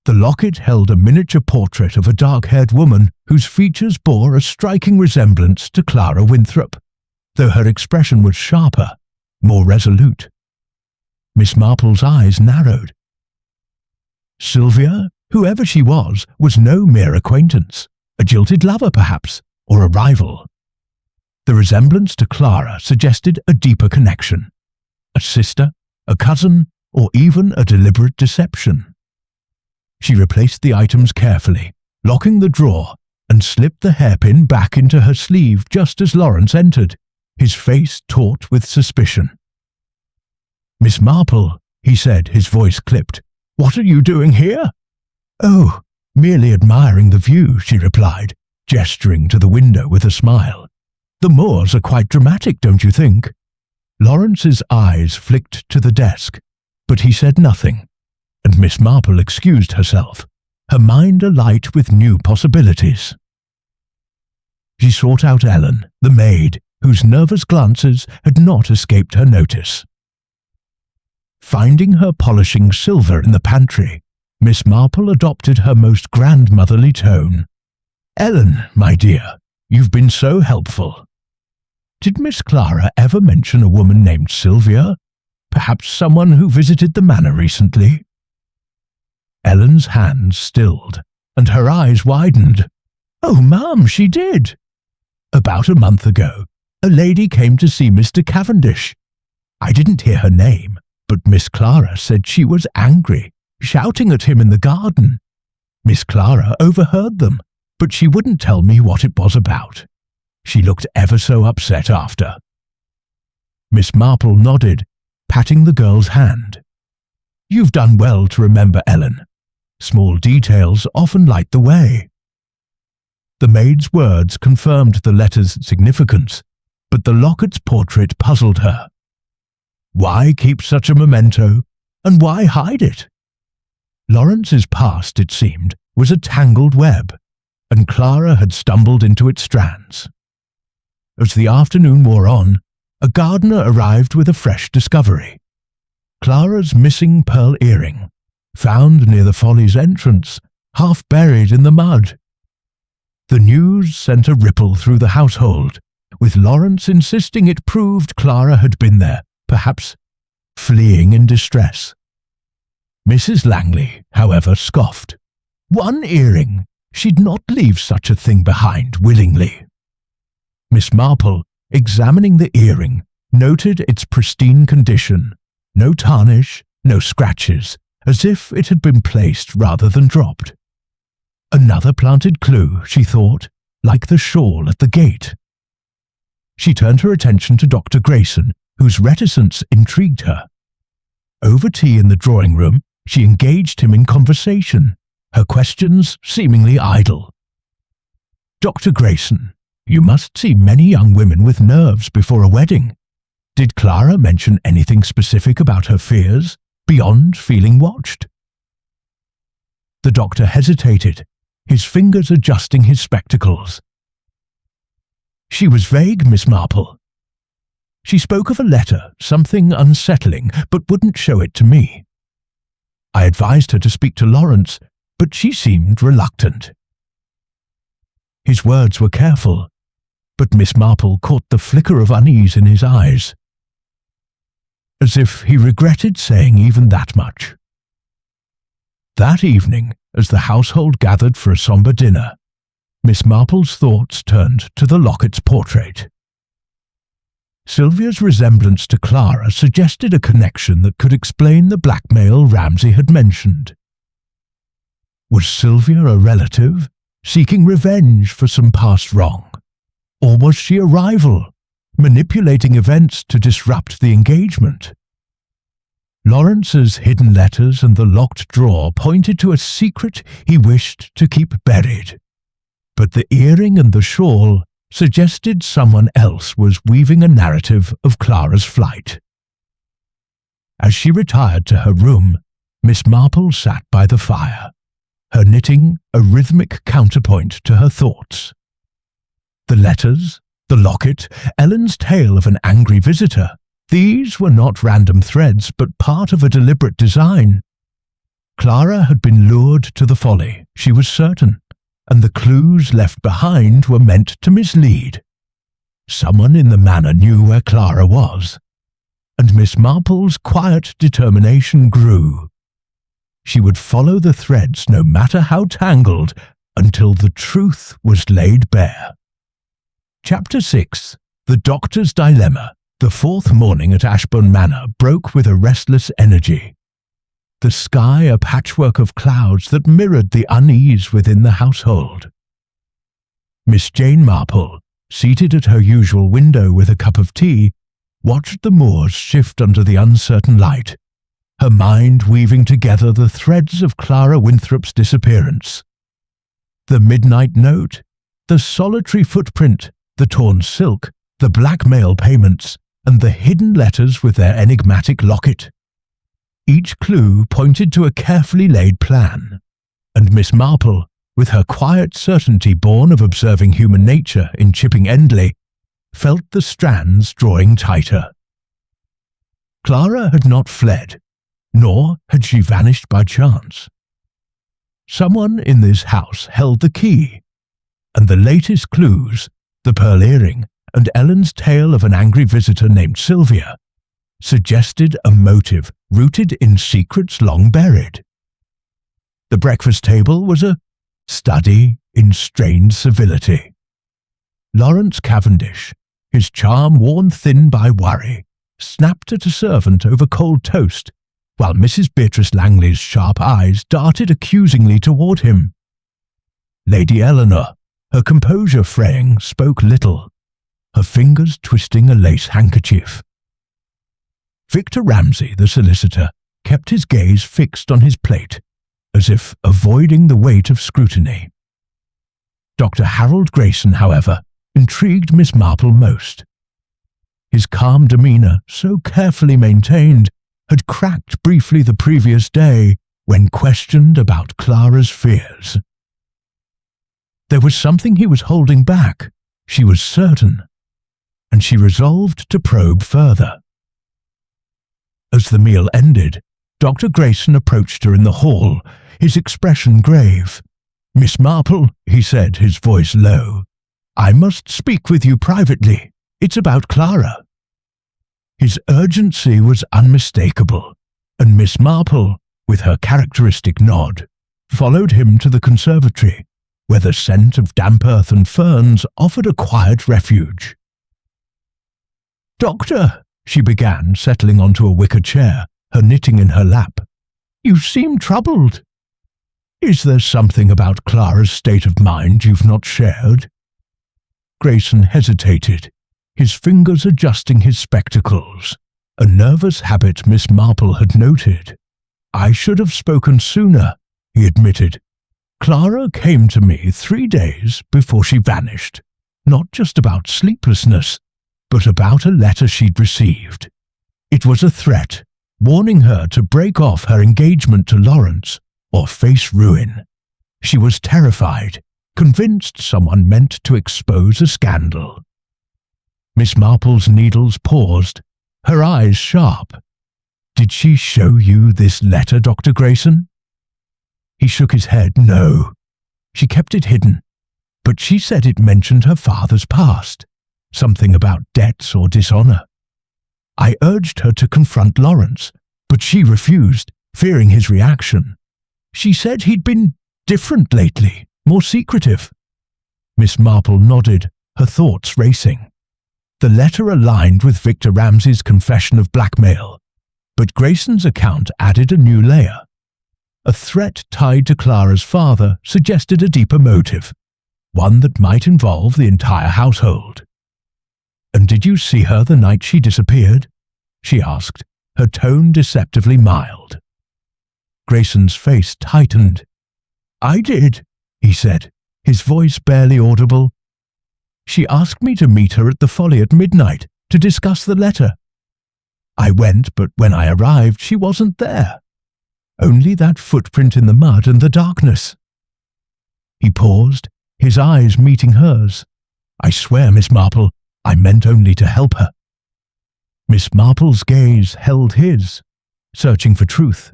The locket held a miniature portrait of a dark-haired woman whose features bore a striking resemblance to Clara Winthrop, though her expression was sharper, more resolute. Miss Marple's eyes narrowed. Sylvia, whoever she was no mere acquaintance, a jilted lover perhaps, or a rival. The resemblance to Clara suggested a deeper connection, a sister, a cousin, or even a deliberate deception. She replaced the items carefully, locking the drawer, and slipped the hairpin back into her sleeve just as Lawrence entered, his face taut with suspicion. "Miss Marple," he said, his voice clipped, "what are you doing here?" "Oh, merely admiring the view," she replied, gesturing to the window with a smile. "The moors are quite dramatic, don't you think?" Lawrence's eyes flicked to the desk, but he said nothing, and Miss Marple excused herself, her mind alight with new possibilities. she sought out Ellen, the maid, whose nervous glances had not escaped her notice. Finding her polishing silver in the pantry, Miss Marple adopted her most grandmotherly tone. "Ellen, my dear, you've been so helpful. Did Miss Clara ever mention a woman named Sylvia? Perhaps someone who visited the manor recently?" Ellen's hands stilled, and her eyes widened. "Oh, ma'am, she did. About a month ago, a lady came to see Mr. Cavendish. I didn't hear her name, but Miss Clara said she was angry, shouting at him in the garden. Miss Clara overheard them, but she wouldn't tell me what it was about. She looked ever so upset after." Miss Marple nodded, patting the girl's hand. "You've done well to remember, Ellen. Small details often light the way." The maid's words confirmed the letter's significance, but the locket's portrait puzzled her. Why keep such a memento, and why hide it? Lawrence's past, it seemed, was a tangled web, and Clara had stumbled into its strands. As the afternoon wore on, a gardener arrived with a fresh discovery. Clara's missing pearl earring, found near the Follies' entrance, half buried in the mud. The news sent a ripple through the household, with Lawrence insisting it proved Clara had been there, perhaps fleeing in distress. Mrs. Langley, however, scoffed. One earring! She'd not leave such a thing behind willingly. Miss Marple, examining the earring, noted its pristine condition, no tarnish, no scratches, as if it had been placed rather than dropped. Another planted clue, she thought, like the shawl at the gate. She turned her attention to Dr. Grayson, whose reticence intrigued her. Over tea in the drawing room, she engaged him in conversation, her questions seemingly idle. "Dr. Grayson, you must see many young women with nerves before a wedding. Did Clara mention anything specific about her fears, beyond feeling watched?" The doctor hesitated, his fingers adjusting his spectacles. "She was vague, Miss Marple. She spoke of a letter, something unsettling, but wouldn't show it to me. I advised her to speak to Lawrence, but she seemed reluctant." His words were careful, but Miss Marple caught the flicker of unease in his eyes, as if he regretted saying even that much. That evening, as the household gathered for a sombre dinner, Miss Marple's thoughts turned to the locket's portrait. Sylvia's resemblance to Clara suggested a connection that could explain the blackmail Ramsay had mentioned. Was Sylvia a relative, seeking revenge for some past wrong? Or was she a rival, manipulating events to disrupt the engagement? Lawrence's hidden letters and the locked drawer pointed to a secret he wished to keep buried, but the earring and the shawl suggested someone else was weaving a narrative of Clara's flight. As she retired to her room, Miss Marple sat by the fire, her knitting a rhythmic counterpoint to her thoughts. The letters, the locket, Ellen's tale of an angry visitor, these were not random threads, but part of a deliberate design. Clara had been lured to the folly, she was certain, and the clues left behind were meant to mislead. Someone in the manor knew where Clara was, and Miss Marple's quiet determination grew. She would follow the threads no matter how tangled, until the truth was laid bare. Chapter 6. The Doctor's Dilemma. The fourth morning at Ashbourne Manor broke with a restless energy. The sky a patchwork of clouds that mirrored the unease within the household. Miss Jane Marple, seated at her usual window with a cup of tea, watched the moors shift under the uncertain light, her mind weaving together the threads of Clara Winthrop's disappearance. The midnight note, the solitary footprint, the torn silk, the blackmail payments, and the hidden letters with their enigmatic locket. Each clue pointed to a carefully laid plan, and Miss Marple, with her quiet certainty born of observing human nature in Chipping Endley, felt the strands drawing tighter. Clara had not fled, nor had she vanished by chance. Someone in this house held the key, and the latest clues, the pearl earring and Ellen's tale of an angry visitor named Sylvia, suggested a motive rooted in secrets long buried. The breakfast table was a study in strained civility. Lawrence Cavendish, his charm worn thin by worry, snapped at a servant over cold toast, while Mrs. Beatrice Langley's sharp eyes darted accusingly toward him. Lady Eleanor, her composure fraying, spoke little, her fingers twisting a lace handkerchief. Victor Ramsay, the solicitor, kept his gaze fixed on his plate, as if avoiding the weight of scrutiny. Dr. Harold Grayson, however, intrigued Miss Marple most. His calm demeanour, so carefully maintained, had cracked briefly the previous day when questioned about Clara's fears. There was something he was holding back, she was certain, and she resolved to probe further. As the meal ended, Dr. Grayson approached her in the hall, his expression grave. "Miss Marple," he said, his voice low, "I must speak with you privately. It's about Clara." His urgency was unmistakable, and Miss Marple, with her characteristic nod, followed him to the conservatory, where the scent of damp earth and ferns offered a quiet refuge. "Doctor," she began, settling onto a wicker chair, her knitting in her lap, "you seem troubled. Is there something about Clara's state of mind you've not shared?" Grayson hesitated, his fingers adjusting his spectacles, a nervous habit Miss Marple had noted. "I should have spoken sooner," he admitted. "Clara came to me 3 days before she vanished, not just about sleeplessness, but about a letter she'd received. It was a threat, warning her to break off her engagement to Lawrence or face ruin. She was terrified, convinced someone meant to expose a scandal." Miss Marple's needles paused, her eyes sharp. "Did she show you this letter, Dr. Grayson?" He shook his head. "No. She kept it hidden, but she said it mentioned her father's past, something about debts or dishonor. I urged her to confront Lawrence, but she refused, fearing his reaction. She said he'd been different lately, more secretive." Miss Marple nodded, her thoughts racing. The letter aligned with Victor Ramsay's confession of blackmail, but Grayson's account added a new layer. A threat tied to Clara's father suggested a deeper motive, one that might involve the entire household. "And did you see her the night she disappeared?" she asked, her tone deceptively mild. Grayson's face tightened. "I did," he said, his voice barely audible. "She asked me to meet her at the Folly at midnight to discuss the letter. I went, but when I arrived, she wasn't there. Only that footprint in the mud and the darkness." He paused, his eyes meeting hers. "I swear, Miss Marple, I meant only to help her." Miss Marple's gaze held his, searching for truth.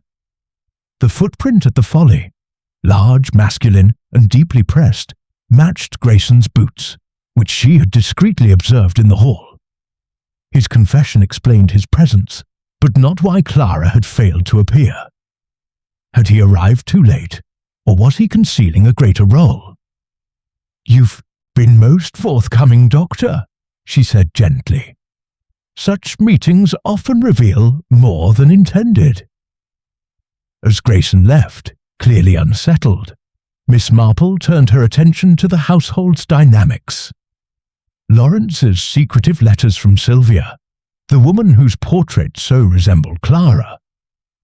The footprint at the Folly, large, masculine, and deeply pressed, matched Grayson's boots, which she had discreetly observed in the hall. His confession explained his presence, but not why Clara had failed to appear. Had he arrived too late, or was he concealing a greater role? "You've been most forthcoming, Doctor," she said gently. "Such meetings often reveal more than intended." As Grayson left, clearly unsettled, Miss Marple turned her attention to the household's dynamics. Lawrence's secretive letters from Sylvia, the woman whose portrait so resembled Clara,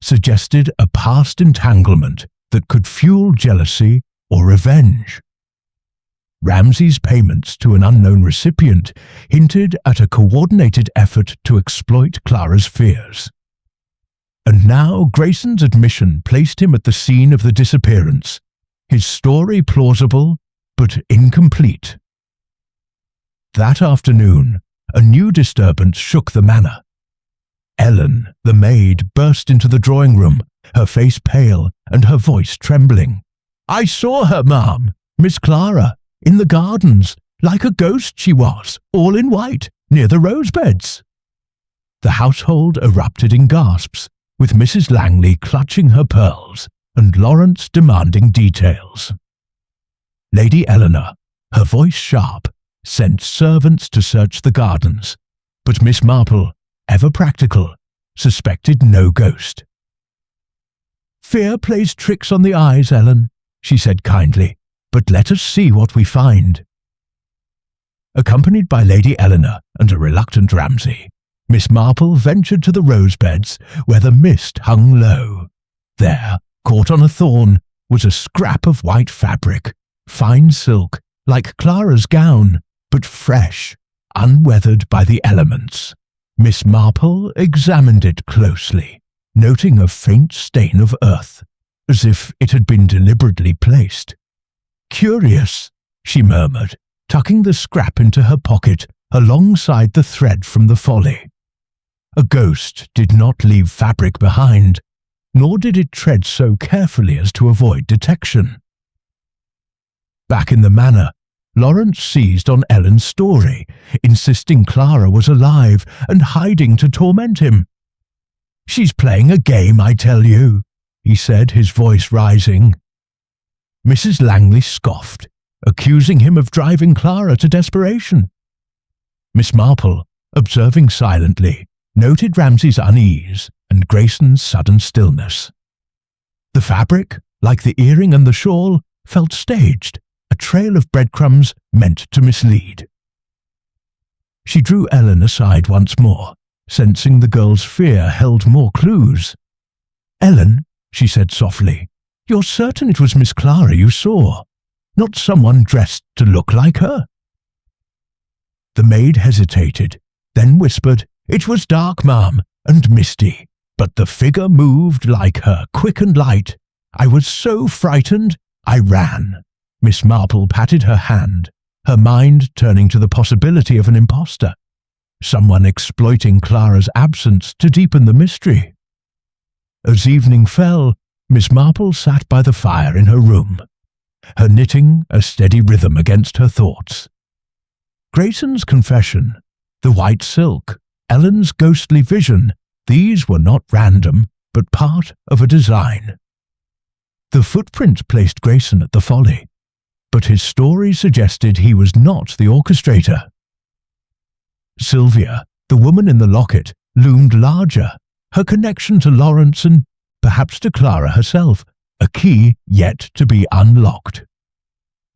suggested a past entanglement that could fuel jealousy or revenge. Ramsay's payments to an unknown recipient hinted at a coordinated effort to exploit Clara's fears. And now Grayson's admission placed him at the scene of the disappearance, his story plausible but incomplete. That afternoon, a new disturbance shook the manor. Ellen, the maid, burst into the drawing room, her face pale and her voice trembling. "I saw her, ma'am, Miss Clara, in the gardens, like a ghost she was, all in white, near the rose beds." The household erupted in gasps, with Mrs. Langley clutching her pearls and Lawrence demanding details. Lady Eleanor, her voice sharp, sent servants to search the gardens, but Miss Marple, ever practical, suspected no ghost. "Fear plays tricks on the eyes, Ellen," she said kindly, "but let us see what we find." Accompanied by Lady Eleanor and a reluctant Ramsay, Miss Marple ventured to the rose beds where the mist hung low. There, caught on a thorn, was a scrap of white fabric, fine silk, like Clara's gown, but fresh, unweathered by the elements. Miss Marple examined it closely, noting a faint stain of earth, as if it had been deliberately placed. "Curious," she murmured, tucking the scrap into her pocket alongside the thread from the folly. A ghost did not leave fabric behind, nor did it tread so carefully as to avoid detection. Back in the manor, Lawrence seized on Ellen's story, insisting Clara was alive and hiding to torment him. "She's playing a game, I tell you," he said, his voice rising. Mrs. Langley scoffed, accusing him of driving Clara to desperation. Miss Marple, observing silently, noted Ramsay's unease and Grayson's sudden stillness. The fabric, like the earring and the shawl, felt staged, a trail of breadcrumbs meant to mislead. She drew Ellen aside once more, sensing the girl's fear held more clues. "Ellen," she said softly, "you're certain it was Miss Clara you saw, not someone dressed to look like her?" The maid hesitated, then whispered, "It was dark, ma'am, and misty, but the figure moved like her, quick and light. I was so frightened, I ran." Miss Marple patted her hand, her mind turning to the possibility of an impostor, someone exploiting Clara's absence to deepen the mystery. As evening fell, Miss Marple sat by the fire in her room, her knitting a steady rhythm against her thoughts. Grayson's confession, the white silk, Ellen's ghostly vision, these were not random, but part of a design. The footprint placed Grayson at the folly, but his story suggested he was not the orchestrator. Sylvia, the woman in the locket, loomed larger, her connection to Lawrence and perhaps to Clara herself, a key yet to be unlocked.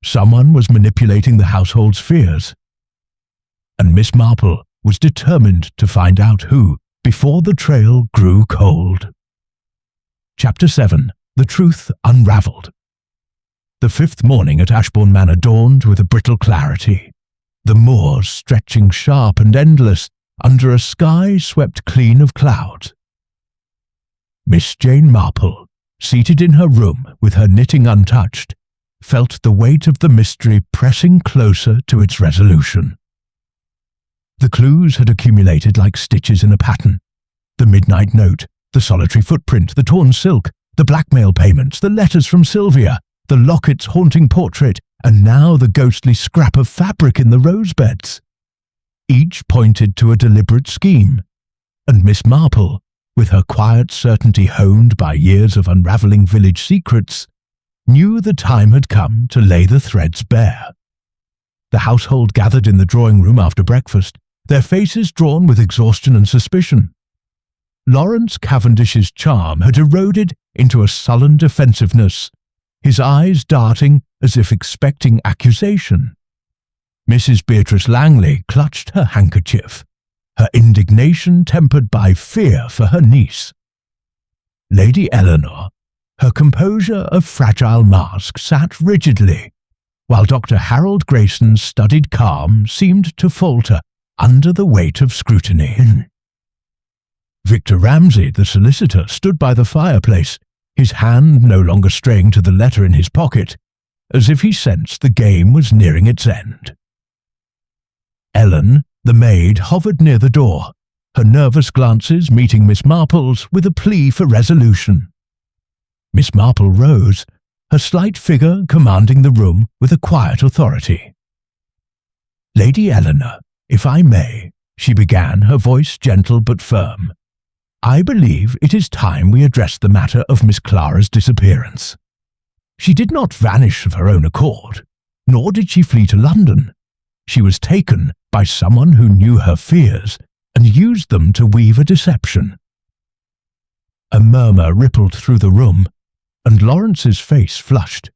Someone was manipulating the household's fears, and Miss Marple was determined to find out who before the trail grew cold. Chapter 7. The Truth Unravelled. The fifth morning at Ashbourne Manor dawned with a brittle clarity, the moors stretching sharp and endless under a sky swept clean of clouds. Miss Jane Marple, seated in her room with her knitting untouched, felt the weight of the mystery pressing closer to its resolution. The clues had accumulated like stitches in a pattern. The midnight note, the solitary footprint, the torn silk, the blackmail payments, the letters from Sylvia, the locket's haunting portrait, and now the ghostly scrap of fabric in the rose beds. Each pointed to a deliberate scheme, and Miss Marple, with her quiet certainty honed by years of unravelling village secrets, knew the time had come to lay the threads bare. The household gathered in the drawing-room after breakfast, their faces drawn with exhaustion and suspicion. Lawrence Cavendish's charm had eroded into a sullen defensiveness, his eyes darting as if expecting accusation. Mrs. Beatrice Langley clutched her handkerchief, her indignation tempered by fear for her niece. Lady Eleanor, her composure of fragile mask, sat rigidly, while Dr. Harold Grayson's studied calm seemed to falter under the weight of scrutiny. Victor Ramsay, the solicitor, stood by the fireplace, his hand no longer straying to the letter in his pocket, as if he sensed the game was nearing its end. Ellen, the maid, hovered near the door, her nervous glances meeting Miss Marple's with a plea for resolution. Miss Marple rose, her slight figure commanding the room with a quiet authority. "Lady Eleanor, if I may," she began, her voice gentle but firm, "I believe it is time we address the matter of Miss Clara's disappearance. She did not vanish of her own accord, nor did she flee to London. She was taken by someone who knew her fears and used them to weave a deception." A murmur rippled through the room, and Lawrence's face flushed.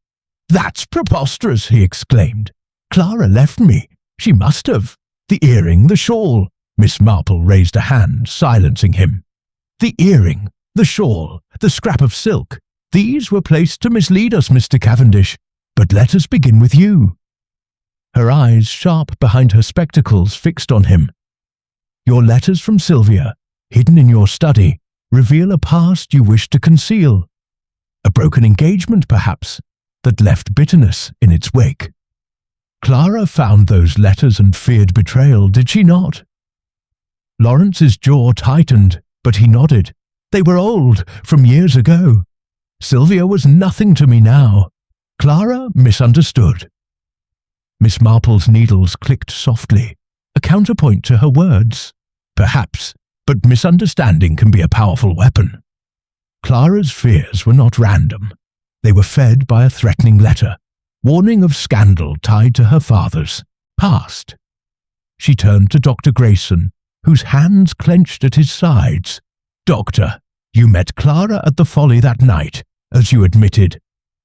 "That's preposterous," he exclaimed. "Clara left me. She must have. The earring, the shawl." Miss Marple raised a hand, silencing him. "The earring, the shawl, the scrap of silk, these were placed to mislead us, Mr. Cavendish. But let us begin with you." Her eyes, sharp behind her spectacles, fixed on him. "Your letters from Sylvia, hidden in your study, reveal a past you wish to conceal. A broken engagement, perhaps, that left bitterness in its wake. Clara found those letters and feared betrayal, did she not?" Lawrence's jaw tightened, but he nodded. "They were old, from years ago. Sylvia was nothing to me now. Clara misunderstood." Miss Marple's needles clicked softly, a counterpoint to her words. "Perhaps, but misunderstanding can be a powerful weapon. Clara's fears were not random. They were fed by a threatening letter, warning of scandal tied to her father's past." She turned to Dr. Grayson, whose hands clenched at his sides. "Doctor, you met Clara at the Folly that night, as you admitted.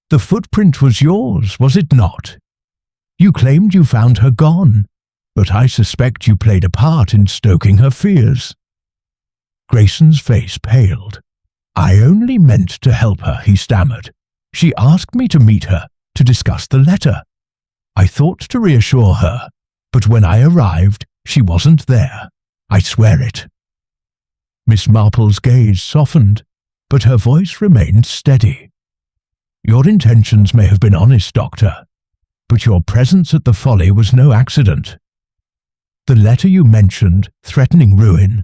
The footprint was yours, was it not? You claimed you found her gone, but I suspect you played a part in stoking her fears." Grayson's face paled. "I only meant to help her," he stammered. "She asked me to meet her, to discuss the letter. I thought to reassure her, but when I arrived, she wasn't there. I swear it." Miss Marple's gaze softened, but her voice remained steady. "Your intentions may have been honest, Doctor, but your presence at the Folly was no accident. The letter you mentioned, threatening ruin,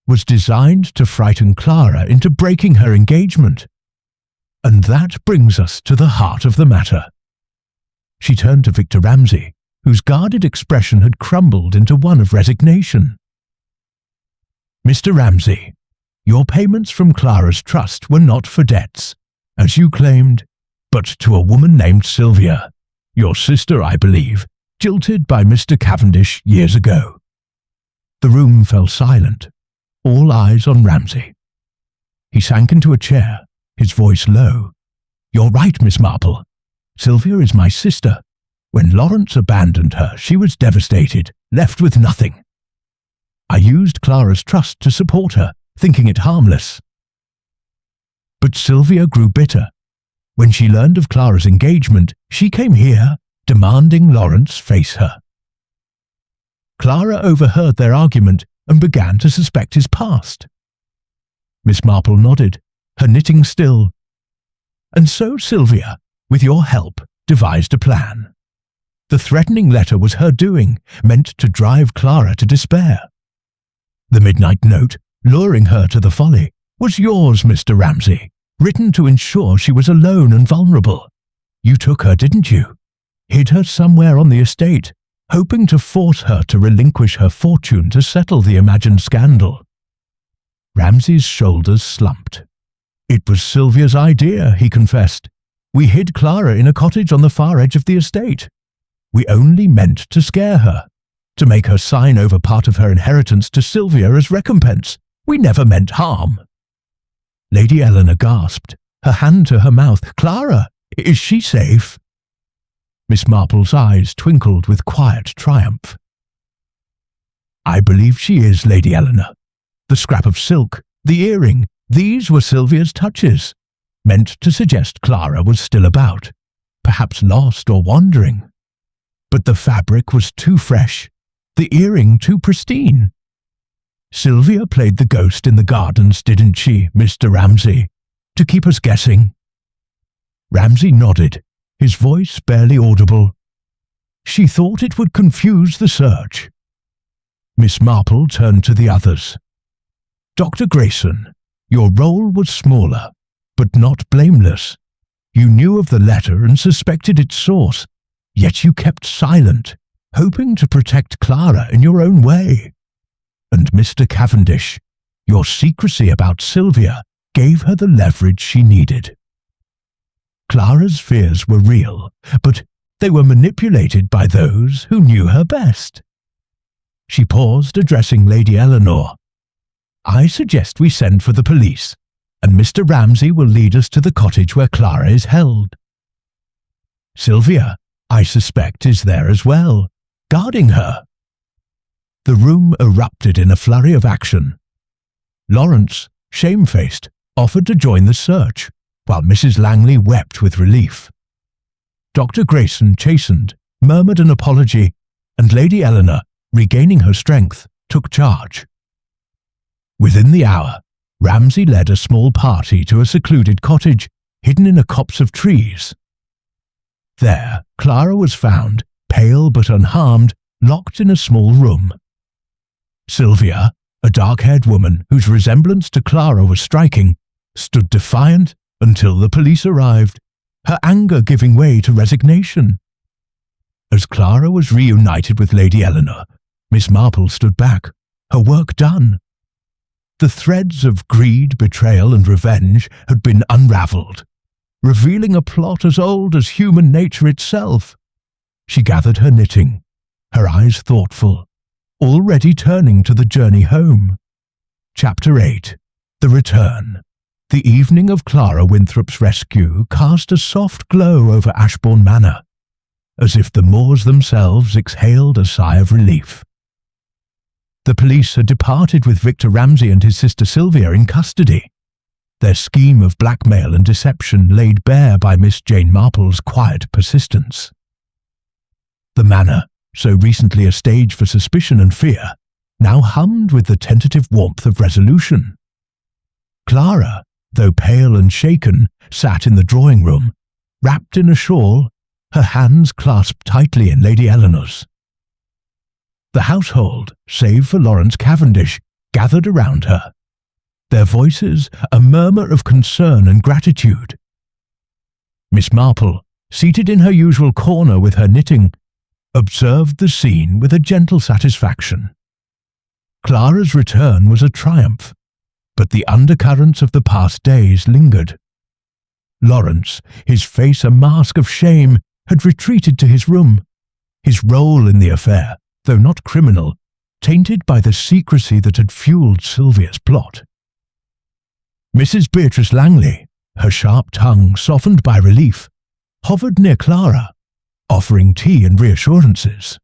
was designed to frighten Clara into breaking her engagement. And that brings us to the heart of the matter." She turned to Victor Ramsay, whose guarded expression had crumbled into one of resignation. "Mr. Ramsay, your payments from Clara's trust were not for debts, as you claimed, but to a woman named Sylvia, your sister, I believe, jilted by Mr. Cavendish years ago." The room fell silent, all eyes on Ramsay. He sank into a chair, his voice low. "You're right, Miss Marple. Sylvia is my sister. When Lawrence abandoned her, she was devastated, left with nothing. I used Clara's trust to support her, thinking it harmless. But Sylvia grew bitter. When she learned of Clara's engagement, she came here, demanding Lawrence face her. Clara overheard their argument and began to suspect his past." Miss Marple nodded, her knitting still. "And so Sylvia, with your help, devised a plan. The threatening letter was her doing, meant to drive Clara to despair. The midnight note, luring her to the Folly, was yours, Mr. Ramsay, written to ensure she was alone and vulnerable. You took her, didn't you? Hid her somewhere on the estate, hoping to force her to relinquish her fortune to settle the imagined scandal." Ramsay's shoulders slumped. "It was Sylvia's idea," he confessed. "We hid Clara in a cottage on the far edge of the estate. We only meant to scare her, to make her sign over part of her inheritance to Sylvia as recompense. We never meant harm." Lady Eleanor gasped, her hand to her mouth. "Clara, is she safe?" Miss Marple's eyes twinkled with quiet triumph. "I believe she is, Lady Eleanor. The scrap of silk, the earring, these were Sylvia's touches, meant to suggest Clara was still about, perhaps lost or wandering. But the fabric was too fresh, the earring too pristine. Sylvia played the ghost in the gardens, didn't she, Mr. Ramsay, to keep us guessing?" Ramsay nodded, his voice barely audible. She thought it would confuse the search. Miss Marple turned to the others. Dr. Grayson, your role was smaller, but not blameless. You knew of the letter and suspected its source, yet you kept silent, hoping to protect Clara in your own way. And Mr. Cavendish, your secrecy about Sylvia gave her the leverage she needed. Clara's fears were real, but they were manipulated by those who knew her best. She paused, addressing Lady Eleanor. I suggest we send for the police, and Mr. Ramsay will lead us to the cottage where Clara is held. Sylvia, I suspect, is there as well, guarding her. The room erupted in a flurry of action. Lawrence, shamefaced, offered to join the search, while Mrs. Langley wept with relief. Dr. Grayson, chastened, murmured an apology, and Lady Eleanor, regaining her strength, took charge. Within the hour, Ramsay led a small party to a secluded cottage hidden in a copse of trees. There, Clara was found, pale but unharmed, locked in a small room. Sylvia, a dark-haired woman whose resemblance to Clara was striking, stood defiant until the police arrived, her anger giving way to resignation. As Clara was reunited with Lady Eleanor, Miss Marple stood back, her work done. The threads of greed, betrayal, and revenge had been unravelled, revealing a plot as old as human nature itself. She gathered her knitting, her eyes thoughtful, already turning to the journey home. Chapter 8. The Return. The evening of Clara Winthrop's rescue cast a soft glow over Ashbourne Manor, as if the moors themselves exhaled a sigh of relief. The police had departed with Victor Ramsay and his sister Sylvia in custody, their scheme of blackmail and deception laid bare by Miss Jane Marple's quiet persistence. The manor, so recently a stage for suspicion and fear, now hummed with the tentative warmth of resolution. Clara, though pale and shaken, sat in the drawing-room, wrapped in a shawl, her hands clasped tightly in Lady Eleanor's. The household, save for Lawrence Cavendish, gathered around her, their voices a murmur of concern and gratitude. Miss Marple, seated in her usual corner with her knitting, observed the scene with a gentle satisfaction. Clara's return was a triumph, but the undercurrents of the past days lingered. Lawrence, his face a mask of shame, had retreated to his room, his role in the affair, though not criminal, tainted by the secrecy that had fueled Sylvia's plot. Mrs. Beatrice Langley, her sharp tongue softened by relief, hovered near Clara, offering tea and reassurances.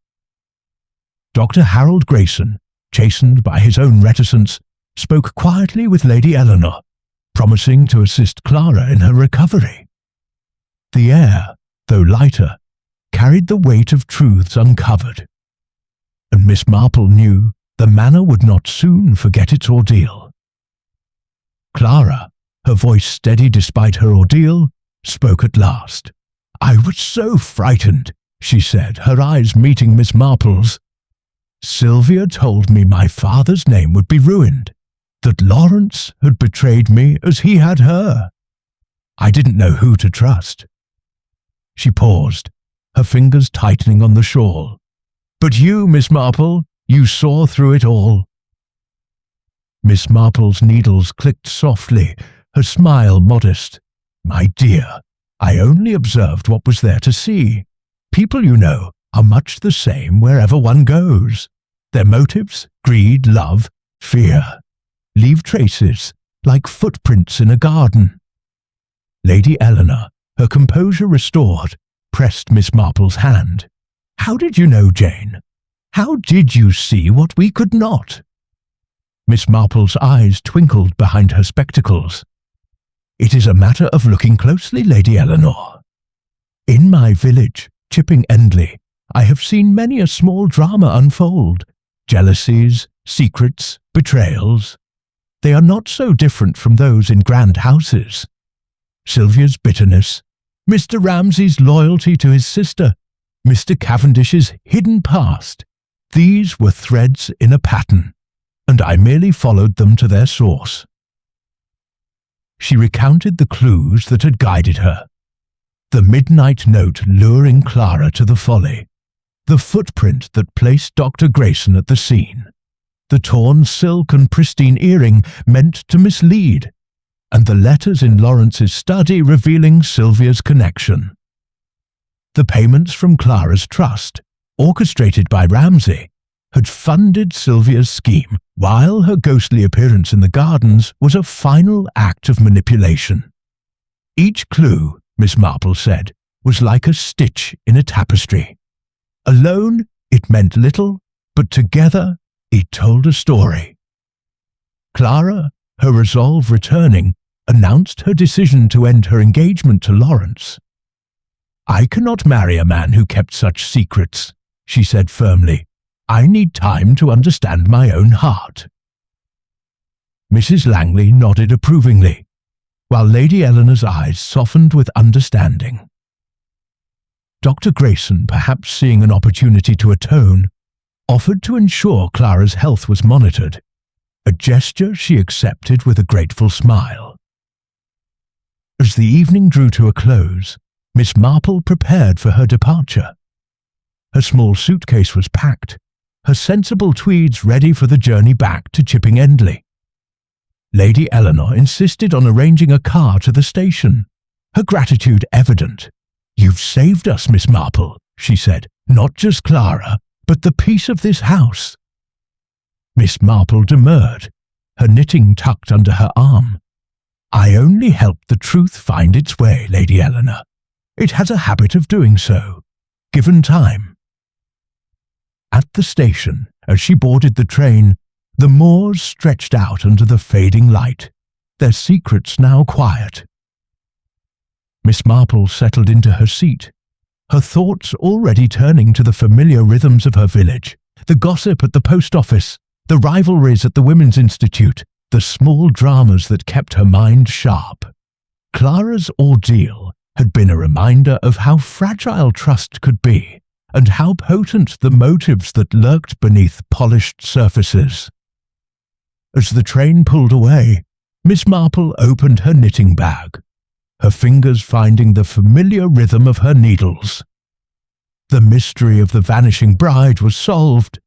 Dr. Harold Grayson, chastened by his own reticence, spoke quietly with Lady Eleanor, promising to assist Clara in her recovery. The air, though lighter, carried the weight of truths uncovered, and Miss Marple knew the manor would not soon forget its ordeal. Clara, her voice steady despite her ordeal, spoke at last. I was so frightened, she said, her eyes meeting Miss Marple's. Sylvia told me my father's name would be ruined, that Lawrence had betrayed me as he had her. I didn't know who to trust. She paused, her fingers tightening on the shawl. But you, Miss Marple, you saw through it all. Miss Marple's needles clicked softly, her smile modest. My dear, I only observed what was there to see. People, you know, are much the same wherever one goes. Their motives, greed, love, fear, leave traces, like footprints in a garden. Lady Eleanor, her composure restored, pressed Miss Marple's hand. How did you know, Jane? How did you see what we could not? Miss Marple's eyes twinkled behind her spectacles. It is a matter of looking closely, Lady Eleanor. In my village, Chipping Endley, I have seen many a small drama unfold. Jealousies, secrets, betrayals. They are not so different from those in grand houses. Sylvia's bitterness, Mr. Ramsay's loyalty to his sister, Mr. Cavendish's hidden past. These were threads in a pattern, and I merely followed them to their source. She recounted the clues that had guided her. The midnight note luring Clara to the folly, the footprint that placed Dr. Grayson at the scene, the torn silk and pristine earring meant to mislead, and the letters in Lawrence's study revealing Sylvia's connection. The payments from Clara's trust, orchestrated by Ramsay, had funded Sylvia's scheme, while her ghostly appearance in the gardens was a final act of manipulation. Each clue, Miss Marple said, was like a stitch in a tapestry. Alone, it meant little, but together, it told a story. Clara, her resolve returning, announced her decision to end her engagement to Lawrence. "I cannot marry a man who kept such secrets," she said firmly. "I need time to understand my own heart." Mrs. Langley nodded approvingly, while Lady Eleanor's eyes softened with understanding. Dr. Grayson, perhaps seeing an opportunity to atone, offered to ensure Clara's health was monitored, a gesture she accepted with a grateful smile. As the evening drew to a close, Miss Marple prepared for her departure. Her small suitcase was packed, her sensible tweeds ready for the journey back to Chipping Endley. Lady Eleanor insisted on arranging a car to the station, her gratitude evident. "You've saved us, Miss Marple," she said, "not just Clara, but the peace of this house." Miss Marple demurred, her knitting tucked under her arm. "I only helped the truth find its way, Lady Eleanor. It has a habit of doing so, given time." At the station, as she boarded the train, the moors stretched out under the fading light, their secrets now quiet. Miss Marple settled into her seat, her thoughts already turning to the familiar rhythms of her village, the gossip at the post office, the rivalries at the Women's Institute, the small dramas that kept her mind sharp. Clara's ordeal had been a reminder of how fragile trust could be, and how potent the motives that lurked beneath polished surfaces. As the train pulled away, Miss Marple opened her knitting bag, her fingers finding the familiar rhythm of her needles. The mystery of the vanishing bride was solved,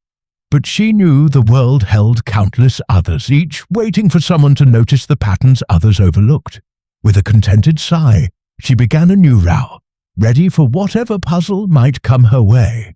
but she knew the world held countless others, each waiting for someone to notice the patterns others overlooked. With a contented sigh, she began a new row, ready for whatever puzzle might come her way.